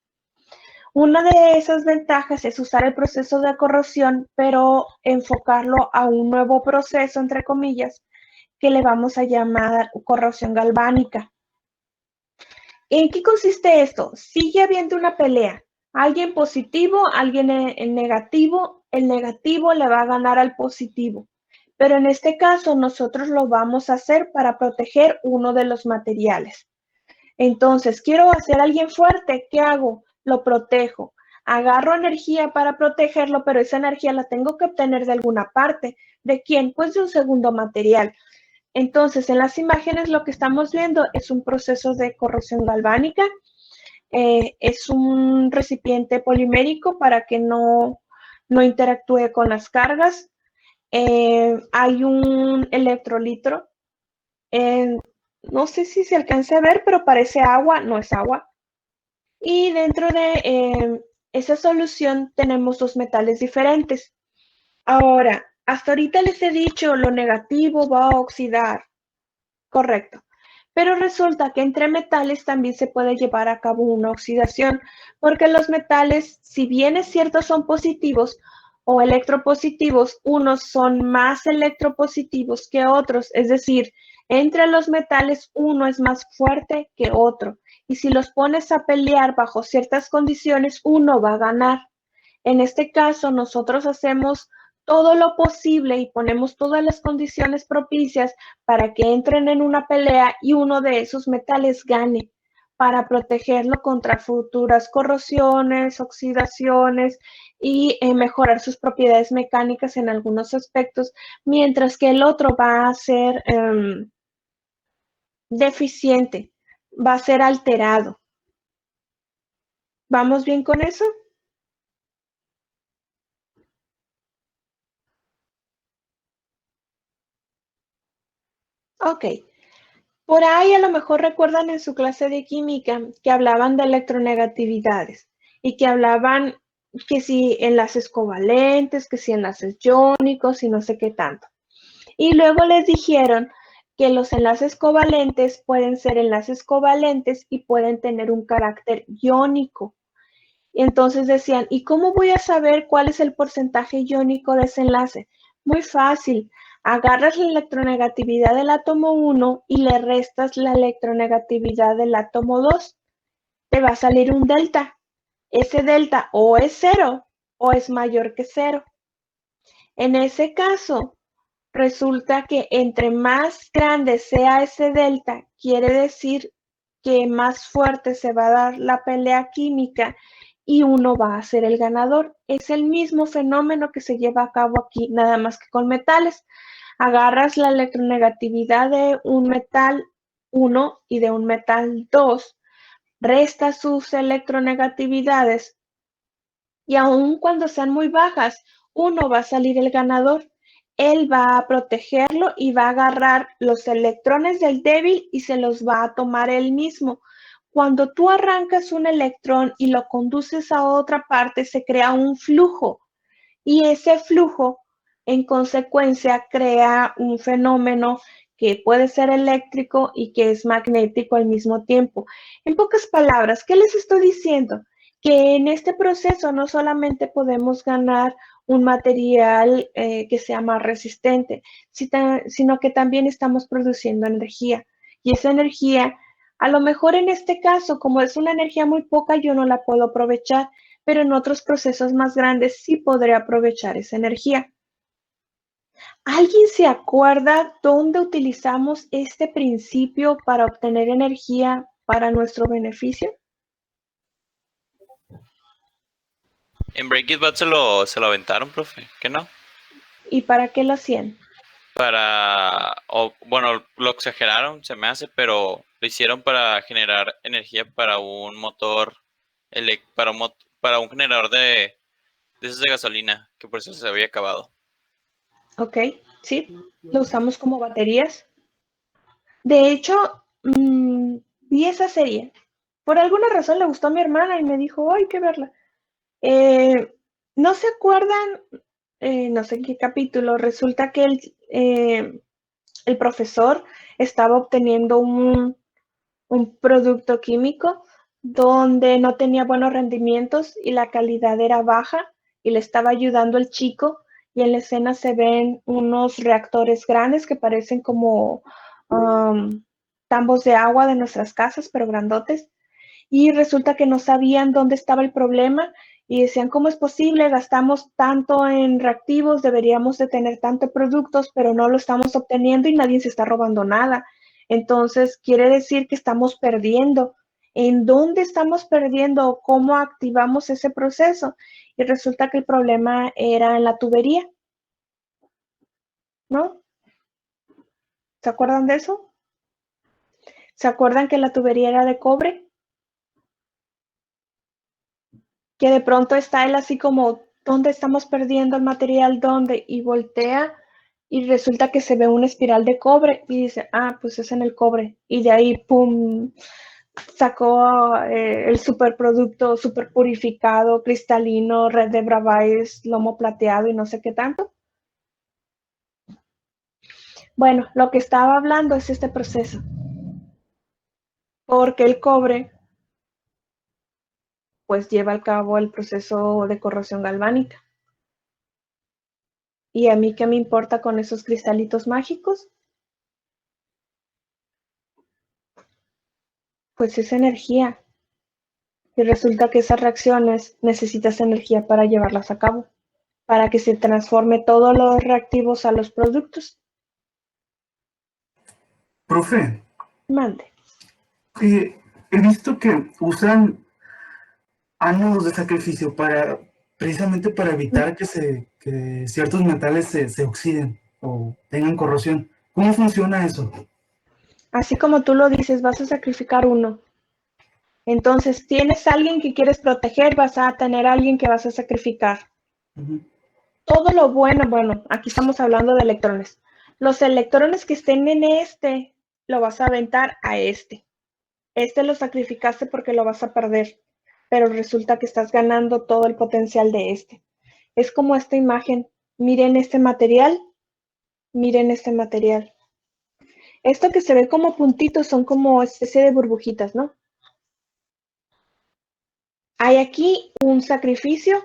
Una de esas ventajas es usar el proceso de corrosión, pero enfocarlo a un nuevo proceso, entre comillas, que le vamos a llamar corrosión galvánica. ¿En qué consiste esto? Sigue habiendo una pelea. Alguien positivo, alguien negativo. El negativo le va a ganar al positivo. Pero en este caso nosotros lo vamos a hacer para proteger uno de los materiales. Entonces, quiero hacer a alguien fuerte, ¿qué hago? Lo protejo. Agarro energía para protegerlo, pero esa energía la tengo que obtener de alguna parte. ¿De quién? Pues de un segundo material. Entonces, en las imágenes lo que estamos viendo es un proceso de corrosión galvánica. Es un recipiente polimérico para que no interactúe con las cargas. Hay un electrolitro. No sé si se alcanza a ver, pero parece agua, no es agua. Y dentro de esa solución tenemos dos metales diferentes. Ahora, hasta ahorita les he dicho, lo negativo va a oxidar. Correcto. Pero resulta que entre metales también se puede llevar a cabo una oxidación, porque los metales, si bien es cierto son positivos o electropositivos, unos son más electropositivos que otros, es decir, entre los metales uno es más fuerte que otro, y si los pones a pelear bajo ciertas condiciones, uno va a ganar. En este caso, nosotros hacemos todo lo posible y ponemos todas las condiciones propicias para que entren en una pelea y uno de esos metales gane, para protegerlo contra futuras corrosiones, oxidaciones y mejorar sus propiedades mecánicas en algunos aspectos, mientras que el otro va a ser deficiente, va a ser alterado. ¿Vamos bien con eso? Ok. Por ahí a lo mejor recuerdan en su clase de química que hablaban de electronegatividades y que hablaban que si enlaces covalentes, que si enlaces iónicos y no sé qué tanto. Y luego les dijeron que los enlaces covalentes pueden ser enlaces covalentes y pueden tener un carácter iónico. Y entonces decían, ¿y cómo voy a saber cuál es el porcentaje iónico de ese enlace? Muy fácil. Agarras la electronegatividad del átomo 1 y le restas la electronegatividad del átomo 2. Te va a salir un delta. Ese delta o es 0 o es mayor que 0. En ese caso, resulta que entre más grande sea ese delta, quiere decir que más fuerte se va a dar la pelea química y uno va a ser el ganador. Es el mismo fenómeno que se lleva a cabo aquí, nada más que con metales. Agarras la electronegatividad de un metal 1 y de un metal 2, restas sus electronegatividades y aun cuando sean muy bajas, uno va a salir el ganador. Él va a protegerlo y va a agarrar los electrones del débil y se los va a tomar él mismo. Cuando tú arrancas un electrón y lo conduces a otra parte, se crea un flujo y ese flujo, en consecuencia, crea un fenómeno que puede ser eléctrico y que es magnético al mismo tiempo. En pocas palabras, ¿qué les estoy diciendo? Que en este proceso no solamente podemos ganar un material que sea más resistente, sino que también estamos produciendo energía. Y esa energía, a lo mejor en este caso, como es una energía muy poca, yo no la puedo aprovechar, pero en otros procesos más grandes sí podré aprovechar esa energía. ¿Alguien se acuerda dónde utilizamos este principio para obtener energía para nuestro beneficio? En Breaking Bad se lo aventaron, profe, ¿qué no? ¿Y para qué lo hacían? Bueno, lo exageraron, se me hace, pero lo hicieron para generar energía para un motor, para un generador de esos de gasolina, que por eso se había acabado. Ok, sí, lo usamos como baterías. De hecho, vi esa serie. Por alguna razón le gustó a mi hermana y me dijo, hay que verla. ¿No se acuerdan? No sé en qué capítulo. Resulta que el profesor estaba obteniendo un producto químico donde no tenía buenos rendimientos y la calidad era baja y le estaba ayudando el chico y en la escena se ven unos reactores grandes que parecen como tambos de agua de nuestras casas, pero grandotes. Y resulta que no sabían dónde estaba el problema y decían, ¿cómo es posible? Gastamos tanto en reactivos, deberíamos de tener tantos productos, pero no lo estamos obteniendo y nadie se está robando nada. Entonces, quiere decir que estamos perdiendo. ¿En dónde estamos perdiendo? ¿Cómo activamos ese proceso? Y resulta que el problema era en la tubería, ¿no? ¿Se acuerdan de eso? ¿Se acuerdan que la tubería era de cobre? Que de pronto está él así como, ¿dónde estamos perdiendo el material? ¿Dónde? Y voltea y resulta que se ve una espiral de cobre y dice, ah, pues es en el cobre. Y de ahí, pum, sacó el superproducto super purificado, cristalino, red de Bravais, lomo plateado y no sé qué tanto. Bueno, lo que estaba hablando es este proceso. Porque el cobre pues lleva a cabo el proceso de corrosión galvánica. ¿Y a mí qué me importa con esos cristalitos mágicos? Pues es energía. Y resulta que esas reacciones necesitas energía para llevarlas a cabo, para que se transforme todos los reactivos a los productos. Profe, Mande. he visto que usan ánodos de sacrificio precisamente para evitar que ciertos metales se oxiden o tengan corrosión. ¿Cómo funciona eso? Así como tú lo dices, vas a sacrificar uno. Entonces, tienes a alguien que quieres proteger, vas a tener a alguien que vas a sacrificar. Todo lo bueno, aquí estamos hablando de electrones. Los electrones que estén en este, lo vas a aventar a este. Este lo sacrificaste porque lo vas a perder, pero resulta que estás ganando todo el potencial de este. Es como esta imagen. Miren este material, miren este material. Esto que se ve como puntitos son como especie de burbujitas, ¿no? Hay aquí un sacrificio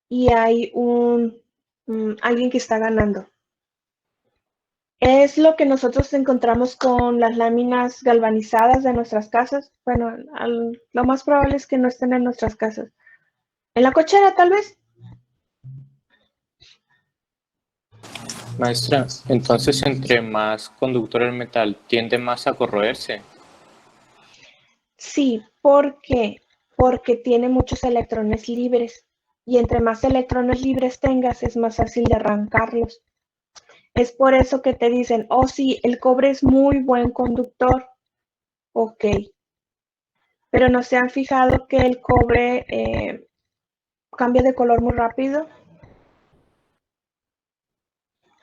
y hay alguien que está ganando. Es lo que nosotros encontramos con las láminas galvanizadas de nuestras casas. Bueno, lo más probable es que no estén en nuestras casas. En la cochera, tal vez. Maestra, entonces entre más conductor el metal, tiende más a corroerse. Sí, ¿por qué? Porque tiene muchos electrones libres. Y entre más electrones libres tengas, es más fácil de arrancarlos. Es por eso que te dicen, oh sí, el cobre es muy buen conductor. Ok. Pero no se han fijado que el cobre cambia de color muy rápido.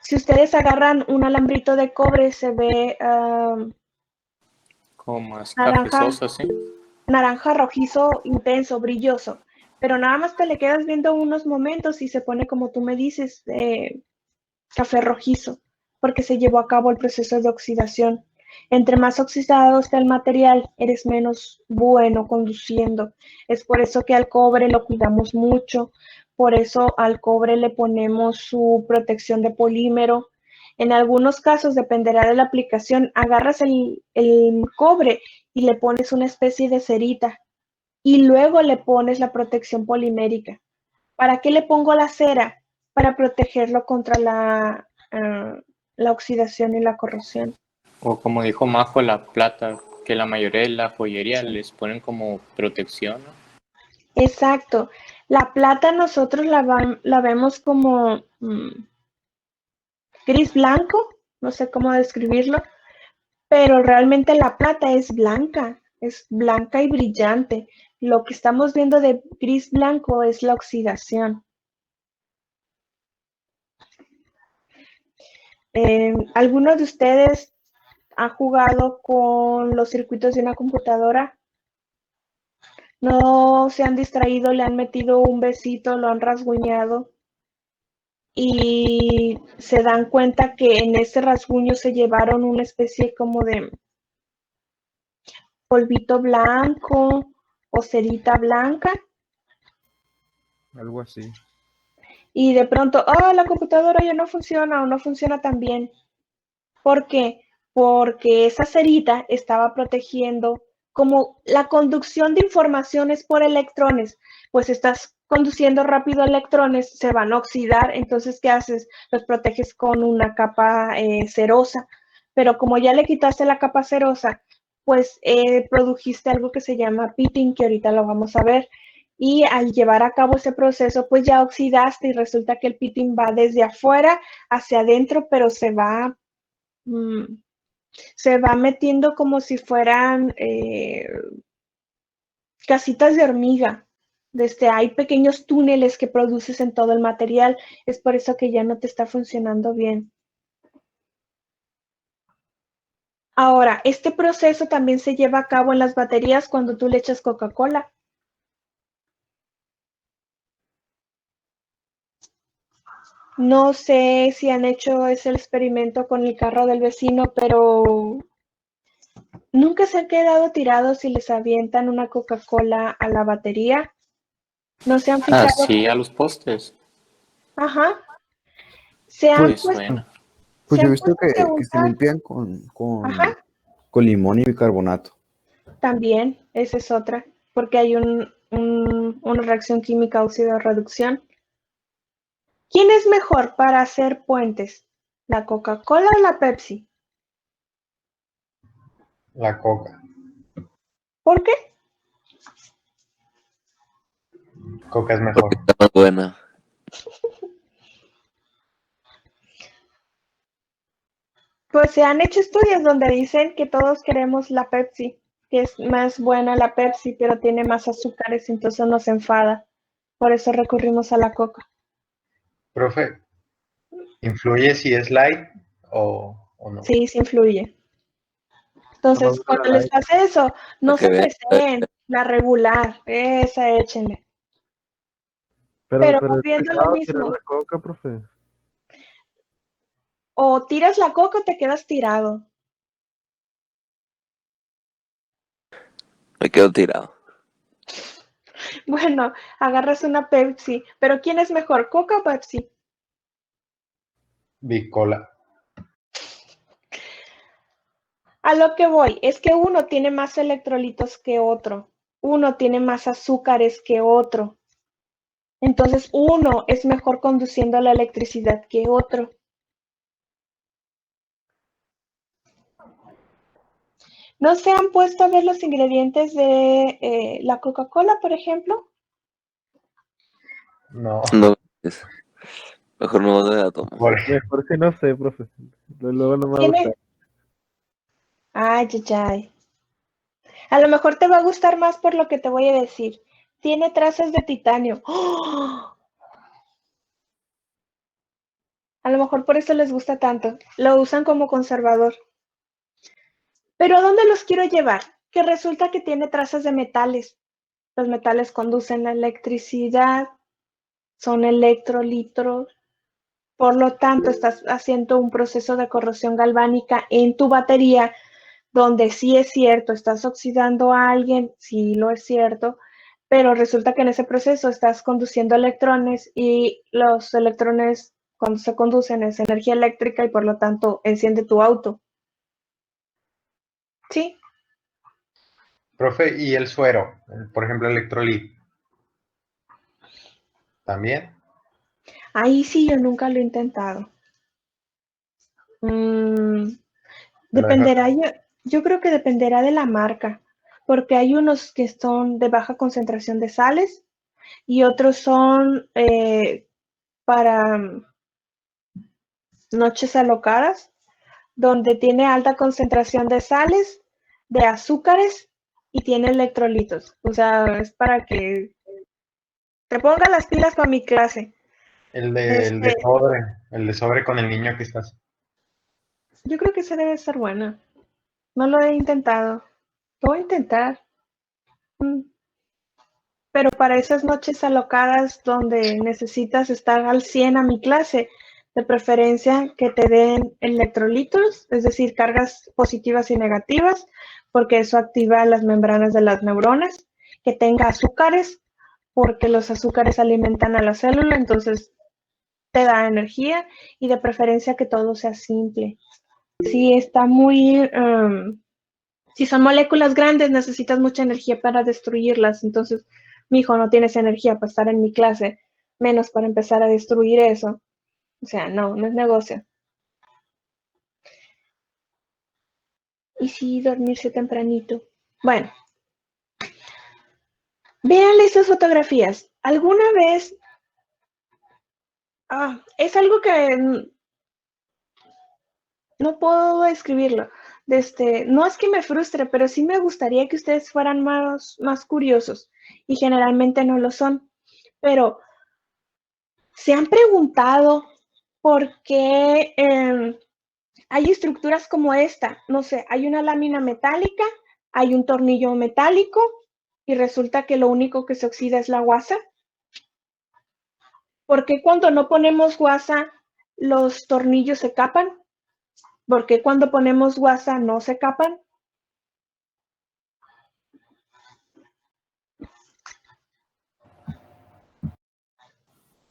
Si ustedes agarran un alambrito de cobre, se ve Como más naranja, cafezoso, ¿sí? naranja rojizo, intenso, brilloso. Pero nada más te le quedas viendo unos momentos y se pone como tú me dices, café rojizo, porque se llevó a cabo el proceso de oxidación. Entre más oxidado está el material, eres menos bueno conduciendo. Es por eso que al cobre lo cuidamos mucho, por eso al cobre le ponemos su protección de polímero. En algunos casos, dependerá de la aplicación, agarras el cobre y le pones una especie de cerita y luego le pones la protección polimérica. ¿Para qué le pongo la cera? Para protegerlo contra la oxidación y la corrosión. O como dijo Majo, la plata, que la mayoría de la joyería les ponen como protección, ¿no? Exacto. La plata nosotros la vemos como gris blanco, no sé cómo describirlo, pero realmente la plata es blanca y brillante. Lo que estamos viendo de gris blanco es la oxidación. ¿Alguno de ustedes ha jugado con los circuitos de una computadora? No se han distraído, le han metido un besito, lo han rasguñado y se dan cuenta que en ese rasguño se llevaron una especie como de polvito blanco o cerita blanca Algo así. y de pronto, la computadora ya no funciona o no funciona tan bien. ¿Por qué? Porque esa cerita estaba protegiendo, como la conducción de informaciones por electrones, pues estás conduciendo rápido electrones, se van a oxidar, entonces, ¿qué haces? Los proteges con una capa cerosa, pero como ya le quitaste la capa cerosa, pues produjiste algo que se llama pitting, que ahorita lo vamos a ver, y al llevar a cabo ese proceso, pues ya oxidaste y resulta que el pitting va desde afuera hacia adentro, pero se va metiendo como si fueran casitas de hormiga. Hay pequeños túneles que produces en todo el material. Es por eso que ya no te está funcionando bien. Ahora, este proceso también se lleva a cabo en las baterías cuando tú le echas Coca-Cola. No sé si han hecho ese experimento con el carro del vecino, pero nunca se han quedado tirados y les avientan una Coca-Cola a la batería. No se han fijado. Sí, a los postes. Ajá. Se han Pues puesto, bueno, Pues se yo he han visto puesto a que se preguntar. limpian Ajá. con limón y bicarbonato. También, esa es otra, porque hay una reacción química óxido-reducción. ¿Quién es mejor para hacer puentes? ¿La Coca-Cola o la Pepsi? La coca. ¿Por qué? Coca es mejor. Está más buena. Pues se han hecho estudios donde dicen que todos queremos la Pepsi, que es más buena la Pepsi, pero tiene más azúcares, entonces nos enfada. Por eso recurrimos a la Coca. Profe, ¿influye si es light o no? Sí, sí influye. Entonces, gusta cuando la les pase eso, no Para que se vean. preseen, la regular, esa échenle. Pero Pero es volviendo a lo pecado tirar mismo, la coca, profe. o tiras la Coca o te quedas tirado. Me quedo tirado. Bueno, agarras una Pepsi, pero ¿quién es mejor, Coca o Pepsi? Bicola. A lo que voy es que uno tiene más electrolitos que otro, uno tiene más azúcares que otro. Entonces, uno es mejor conduciendo la electricidad que otro. ¿No se han puesto a ver los ingredientes de la Coca-Cola, por ejemplo? No. No, mejor no me la tomo. Mejor que no sé, profe. Luego no me va a Tiene... gustar. Ay, ay, ay. A lo mejor te va a gustar más por lo que te voy a decir. Tiene trazas de titanio. ¡Oh! A lo mejor por eso les gusta tanto. Lo usan como conservador. Pero ¿a dónde los quiero llevar? Que resulta que tiene trazas de metales. Los metales conducen la electricidad, son electrolitos. Por lo tanto, estás haciendo un proceso de corrosión galvánica en tu batería, donde sí es cierto, estás oxidando a alguien, sí lo es cierto, pero resulta que en ese proceso estás conduciendo electrones y los electrones cuando se conducen es energía eléctrica y por lo tanto enciende tu auto. ¿Sí? Profe, ¿y el suero? Por ejemplo, electrolit. ¿También? Ahí sí yo nunca lo he intentado. Dependerá, yo creo que dependerá de la marca, porque hay unos que son de baja concentración de sales y otros son para noches alocadas, donde tiene alta concentración de sales, de azúcares y tiene electrolitos. O sea, es para que te pongas las pilas para mi clase. El de sobre con el niño que estás. Yo creo que ese debe ser buena. No lo he intentado. Lo voy a intentar. Pero para esas noches alocadas donde necesitas estar al 100 a mi clase, de preferencia que te den electrolitos, es decir, cargas positivas y negativas, porque eso activa las membranas de las neuronas, que tenga azúcares, porque los azúcares alimentan a la célula, entonces te da energía, y de preferencia que todo sea simple. Si está muy... si son moléculas grandes, necesitas mucha energía para destruirlas. Entonces, mi hijo no tienes energía para estar en mi clase, menos para empezar a destruir eso. O sea, no es negocio. Y sí, dormirse tempranito. Bueno, véanle esas fotografías. ¿Alguna vez? Es algo que no puedo describirlo. No es que me frustre, pero sí me gustaría que ustedes fueran más curiosos y generalmente no lo son. Pero ¿se han preguntado por qué hay estructuras como esta? No sé, hay una lámina metálica, hay un tornillo metálico y resulta que lo único que se oxida es la guasa. ¿Por qué cuando no ponemos guasa los tornillos se capan? ¿Por qué cuando ponemos guasa no se capan?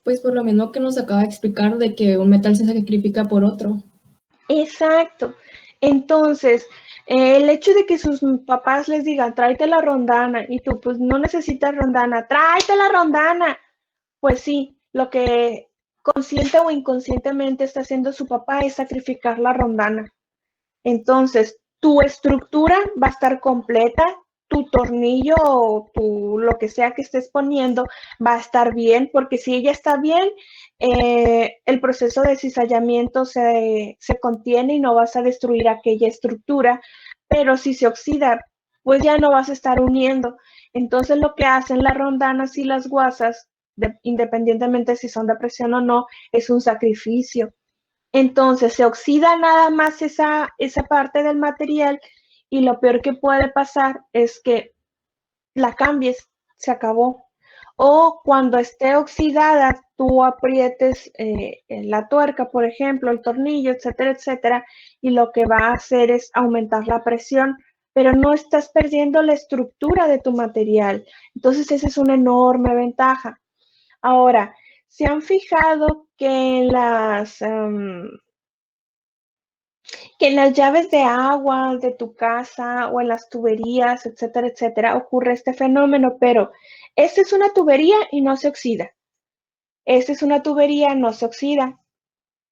Pues por lo mismo que nos acaba de explicar de que un metal se sacrifica por otro. Exacto. Entonces, el hecho de que sus papás les digan, tráete la rondana, y tú, pues no necesitas rondana, tráete la rondana. Pues sí, lo que consciente o inconscientemente está haciendo su papá es sacrificar la rondana. Entonces, tu estructura va a estar completa, tu tornillo o lo que sea que estés poniendo va a estar bien, porque si ella está bien, el proceso de cizallamiento se contiene y no vas a destruir aquella estructura, pero si se oxida, pues ya no vas a estar uniendo. Entonces lo que hacen las rondanas y las guasas, independientemente si son de presión o no, es un sacrificio. Entonces se oxida nada más esa parte del material y lo peor que puede pasar es que la cambies, se acabó. O cuando esté oxidada, tú aprietes la tuerca, por ejemplo, el tornillo, etcétera, etcétera, y lo que va a hacer es aumentar la presión, pero no estás perdiendo la estructura de tu material. Entonces esa es una enorme ventaja. Ahora, ¿se han fijado que en las llaves de agua de tu casa o en las tuberías, etcétera, etcétera, ocurre este fenómeno? Pero esta es una tubería y no se oxida. Esta es una tubería, no se oxida.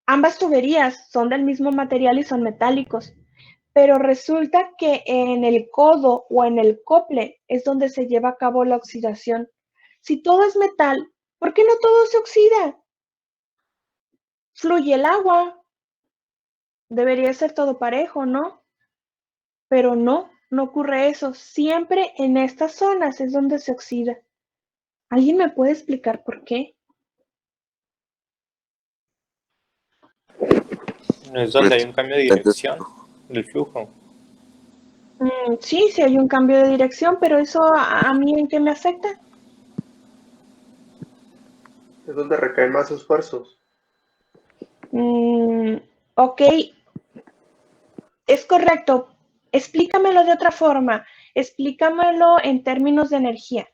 Ambas tuberías son del mismo material y son metálicos, pero resulta que en el codo o en el cople es donde se lleva a cabo la oxidación. Si todo es metal, ¿por qué no todo se oxida? Fluye el agua, debería ser todo parejo, ¿no? Pero no ocurre eso. Siempre en estas zonas es donde se oxida. ¿Alguien me puede explicar por qué? ¿No es donde hay un cambio de dirección del flujo? Sí, sí hay un cambio de dirección, pero eso a mí ¿en qué me afecta? Es donde recaen más esfuerzos. Ok, es correcto. Explícamelo de otra forma. Explícamelo en términos de energía.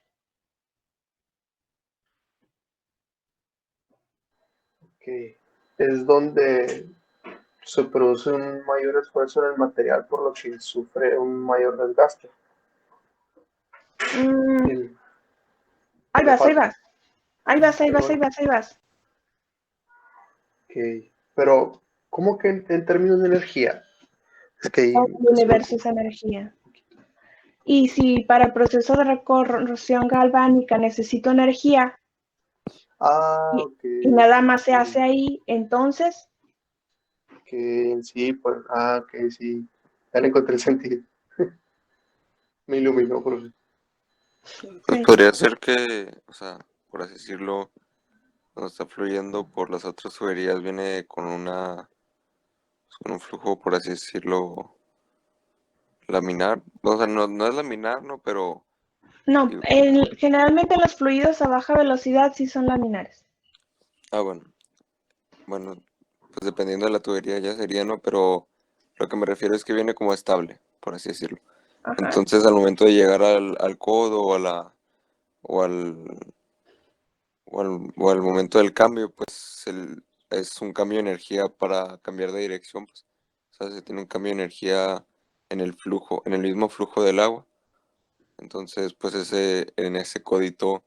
Ok. Es donde se produce un mayor esfuerzo en el material, por lo que sufre un mayor desgaste. Ahí vas. Ok, pero ¿cómo que en términos de energía? Es que El universo es energía. Y si para el proceso de corrosión galvánica necesito energía y nada más se hace ahí, entonces... Que en sí, pues, ok, sí, ya le encontré el sentido. Me iluminó, profe. Pues podría ser que, o sea, por así decirlo, cuando está fluyendo por las otras tuberías viene con con un flujo, por así decirlo, laminar. O sea, no es laminar, ¿no? Pero... No, generalmente los fluidos a baja velocidad sí son laminares. Bueno. Bueno, pues dependiendo de la tubería ya sería, ¿no? Pero lo que me refiero es que viene como estable, por así decirlo. Ajá. Entonces, al momento de llegar al codo o al momento del cambio, pues es un cambio de energía para cambiar de dirección, pues. O sea, se tiene un cambio de energía en el flujo, en el mismo flujo del agua. Entonces, pues en ese codito,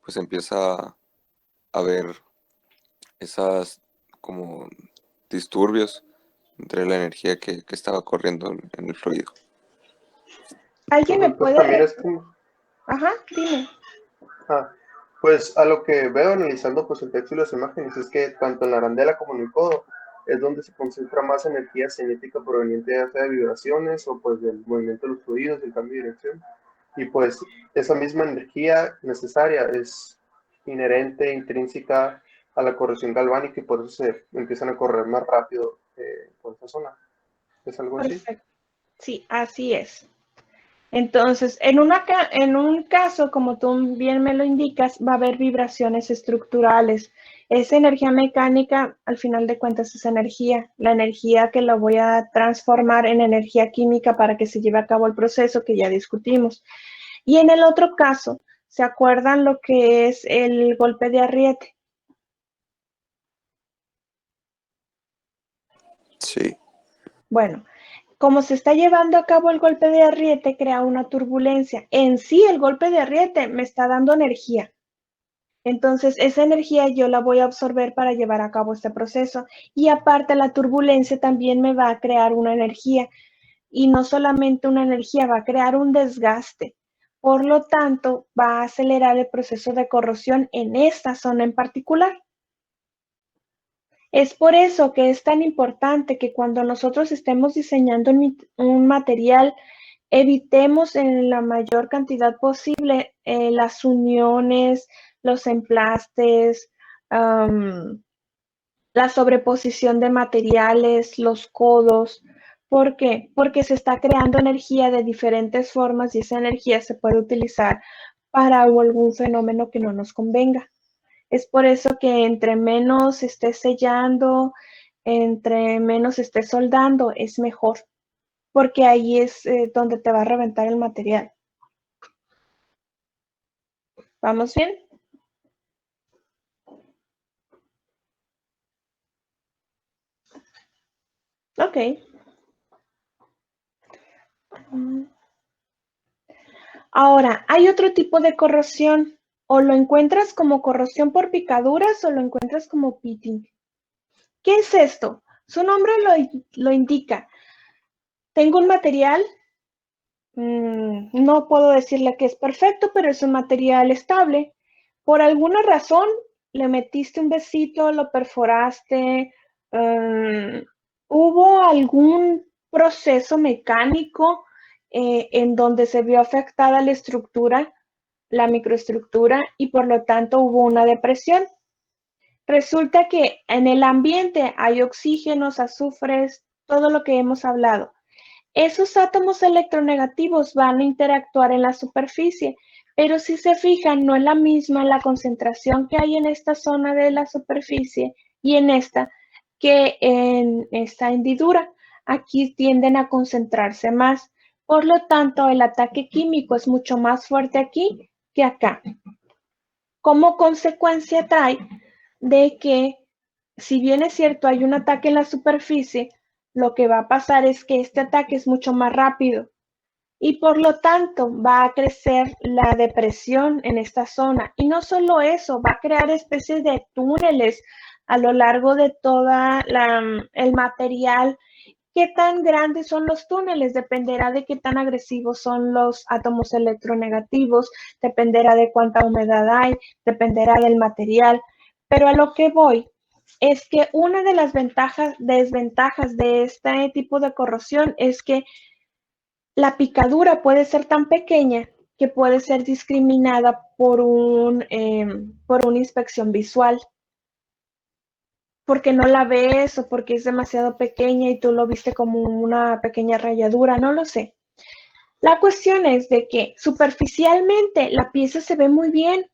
pues empieza a haber esas como disturbios entre la energía que estaba corriendo en el fluido. ¿Alguien me Pues puede...? también es como... Ajá, dime. Pues a lo que veo analizando pues el texto y las imágenes es que tanto en la arandela como en el codo es donde se concentra más energía cinética proveniente ya sea de vibraciones o pues del movimiento de los fluidos, del cambio de dirección. Y pues esa misma energía necesaria es inherente, intrínseca a la corrosión galvánica y por eso se empiezan a correr más rápido por esa zona. ¿Es algo así? Perfecto. Sí, así es. Entonces, en un caso, como tú bien me lo indicas, va a haber vibraciones estructurales. Esa energía mecánica, al final de cuentas, es energía. La energía que la voy a transformar en energía química para que se lleve a cabo el proceso que ya discutimos. Y en el otro caso, ¿se acuerdan lo que es el golpe de Arriete? Sí. Bueno, como se está llevando a cabo el golpe de Arriete, crea una turbulencia. En sí, el golpe de Arriete me está dando energía. Entonces, esa energía yo la voy a absorber para llevar a cabo este proceso. Y aparte, la turbulencia también me va a crear una energía. y no solamente una energía, va a crear un desgaste. Por lo tanto, va a acelerar el proceso de corrosión en esta zona en particular. Es por eso que es tan importante que cuando nosotros estemos diseñando un material, evitemos en la mayor cantidad posible las uniones, los emplastes, la sobreposición de materiales, los codos. ¿Por qué? Porque se está creando energía de diferentes formas y esa energía se puede utilizar para algún fenómeno que no nos convenga. Es por eso que entre menos estés sellando, entre menos estés soldando, es mejor, porque ahí es donde te va a reventar el material. ¿Vamos bien? Ok. Ahora, hay otro tipo de corrosión. O lo encuentras como corrosión por picaduras o lo encuentras como pitting. ¿Qué es esto? Su nombre lo indica. Tengo un material, no puedo decirle que es perfecto, pero es un material estable. Por alguna razón, le metiste un besito, lo perforaste, hubo algún proceso mecánico en donde se vio afectada la estructura, la microestructura, y por lo tanto hubo una depresión. Resulta que en el ambiente hay oxígenos, azufres, todo lo que hemos hablado. Esos átomos electronegativos van a interactuar en la superficie, pero si se fijan, no es la misma la concentración que hay en esta zona de la superficie y en esta que en esta hendidura. Aquí tienden a concentrarse más. Por lo tanto, el ataque químico es mucho más fuerte aquí que acá. Como consecuencia trae de que, si bien es cierto, hay un ataque en la superficie, lo que va a pasar es que este ataque es mucho más rápido y por lo tanto va a crecer la depresión en esta zona. Y no solo eso, va a crear especies de túneles a lo largo de toda el material. ¿Qué tan grandes son los túneles? Dependerá de qué tan agresivos son los átomos electronegativos, dependerá de cuánta humedad hay, dependerá del material. Pero a lo que voy es que una de las desventajas de este tipo de corrosión es que la picadura puede ser tan pequeña que puede ser discriminada por una inspección visual. Porque no la ves o porque es demasiado pequeña y tú lo viste como una pequeña rayadura, no lo sé. La cuestión es de que superficialmente la pieza se ve muy bien,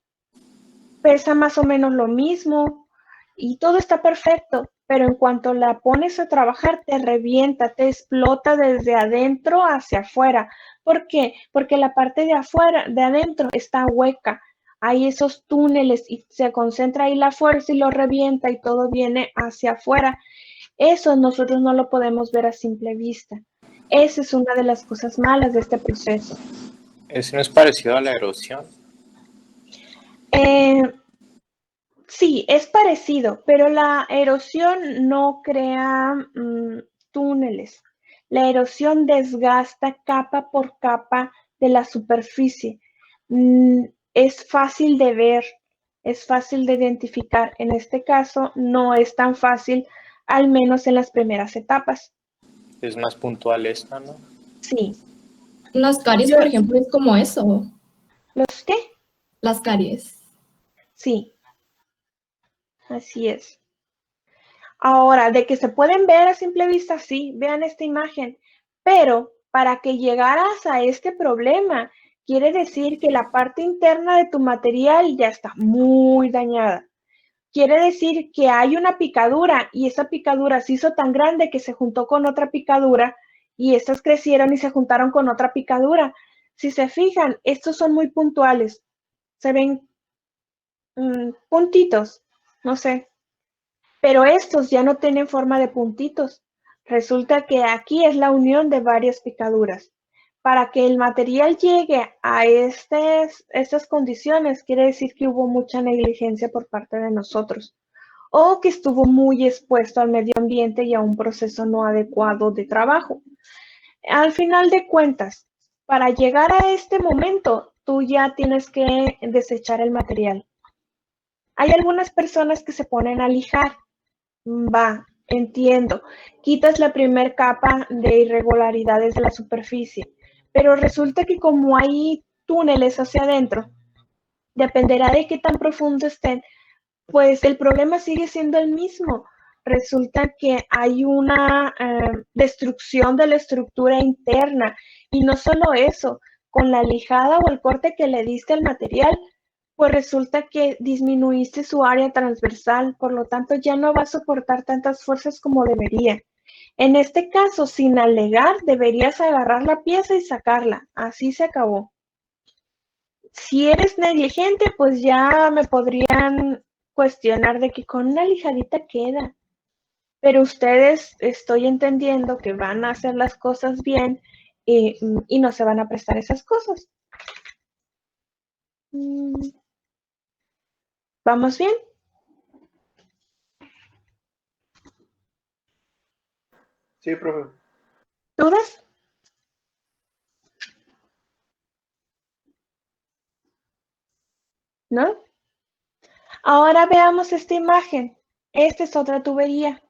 pesa más o menos lo mismo y todo está perfecto, pero en cuanto la pones a trabajar te revienta, te explota desde adentro hacia afuera. ¿Por qué? Porque la parte de afuera, de adentro está hueca. Hay esos túneles y se concentra ahí la fuerza y lo revienta y todo viene hacia afuera. Eso nosotros no lo podemos ver a simple vista. Esa es una de las cosas malas de este proceso. ¿Eso no es parecido a la erosión? Sí, es parecido, pero la erosión no crea túneles. La erosión desgasta capa por capa de la superficie. Es fácil de ver, es fácil de identificar. En este caso, no es tan fácil, al menos en las primeras etapas. Es más puntual esta, ¿no? Sí. Las caries, por ejemplo, es como eso. ¿Los qué? Las caries. Sí. Así es. Ahora, de que se pueden ver a simple vista, sí, vean esta imagen, pero para que llegaras a este problema, quiere decir que la parte interna de tu material ya está muy dañada. Quiere decir que hay una picadura y esa picadura se hizo tan grande que se juntó con otra picadura y estas crecieron y se juntaron con otra picadura. Si se fijan, estos son muy puntuales. Se ven puntitos, no sé. Pero estos ya no tienen forma de puntitos. Resulta que aquí es la unión de varias picaduras. Para que el material llegue a estas condiciones, quiere decir que hubo mucha negligencia por parte de nosotros o que estuvo muy expuesto al medio ambiente y a un proceso no adecuado de trabajo. Al final de cuentas, para llegar a este momento, tú ya tienes que desechar el material. Hay algunas personas que se ponen a lijar. Va, entiendo. Quitas la primer capa de irregularidades de la superficie, pero resulta que como hay túneles hacia adentro, dependerá de qué tan profundo estén, pues el problema sigue siendo el mismo. Resulta que hay una destrucción de la estructura interna y no solo eso, con la lijada o el corte que le diste al material, pues resulta que disminuiste su área transversal, por lo tanto ya no va a soportar tantas fuerzas como debería. En este caso, sin alegar, deberías agarrar la pieza y sacarla. Así se acabó. Si eres negligente, pues ya me podrían cuestionar de que con una lijadita queda. Pero ustedes estoy entendiendo que van a hacer las cosas bien y no se van a prestar esas cosas. ¿Vamos bien? Sí, profe. ¿Dudas? ¿No? Ahora veamos esta imagen. Esta es otra tubería.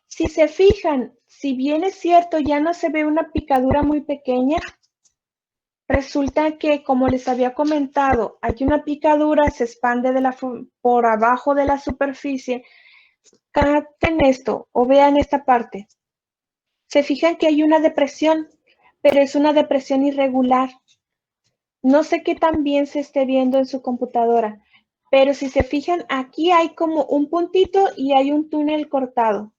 Si se fijan, si bien es cierto, ya no se ve una picadura muy pequeña, resulta que, como les había comentado, hay una picadura, se expande por abajo de la superficie. Capten esto o vean esta parte. Se fijan que hay una depresión, pero es una depresión irregular. No sé qué tan bien se esté viendo en su computadora, pero si se fijan, aquí hay como un puntito y hay un túnel cortado.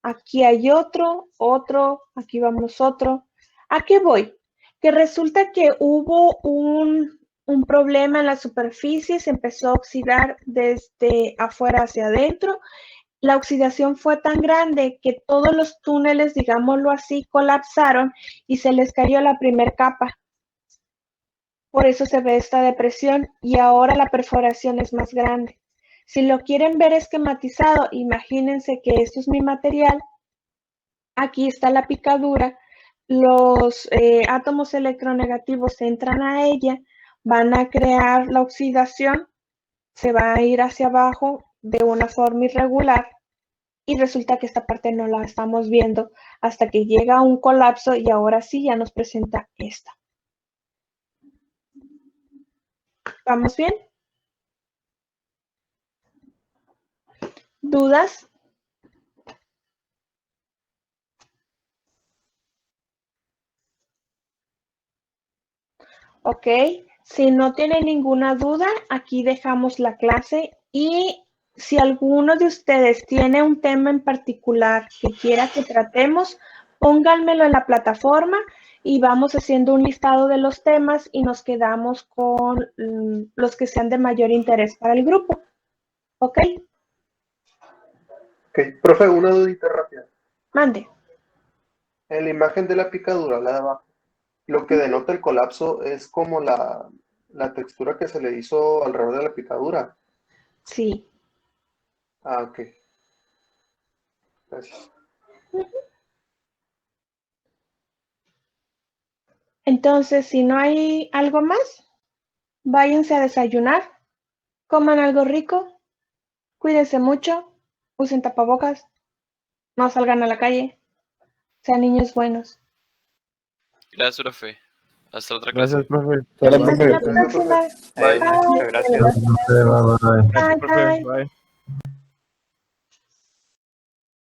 Aquí hay otro, aquí vamos otro. ¿A qué voy? Que resulta que hubo un problema en la superficie, se empezó a oxidar desde afuera hacia adentro. La oxidación fue tan grande que todos los túneles, digámoslo así, colapsaron y se les cayó la primer capa. Por eso se ve esta depresión y ahora la perforación es más grande. Si lo quieren ver esquematizado, imagínense que esto es mi material. Aquí está la picadura. Los átomos electronegativos entran a ella, van a crear la oxidación, se va a ir hacia abajo de una forma irregular y resulta que esta parte no la estamos viendo hasta que llega un colapso y ahora sí ya nos presenta esta. ¿Vamos bien? ¿Dudas? Ok, si no tienen ninguna duda, aquí dejamos la clase y si alguno de ustedes tiene un tema en particular que quiera que tratemos, pónganmelo en la plataforma y vamos haciendo un listado de los temas y nos quedamos con los que sean de mayor interés para el grupo. ¿Ok? Ok, profe, una dudita rápida. Mande. En la imagen de la picadura, la de abajo, lo que denota el colapso es como la textura que se le hizo alrededor de la picadura. Sí. Ah, ok. Gracias. Entonces, si no hay algo más, váyanse a desayunar, coman algo rico, cuídense mucho, usen tapabocas, no salgan a la calle, sean niños buenos. Gracias, profe. Hasta otra clase. Gracias, profe. Hasta la próxima. Muchas gracias. Bye. Gracias, profe. Bye. Bye.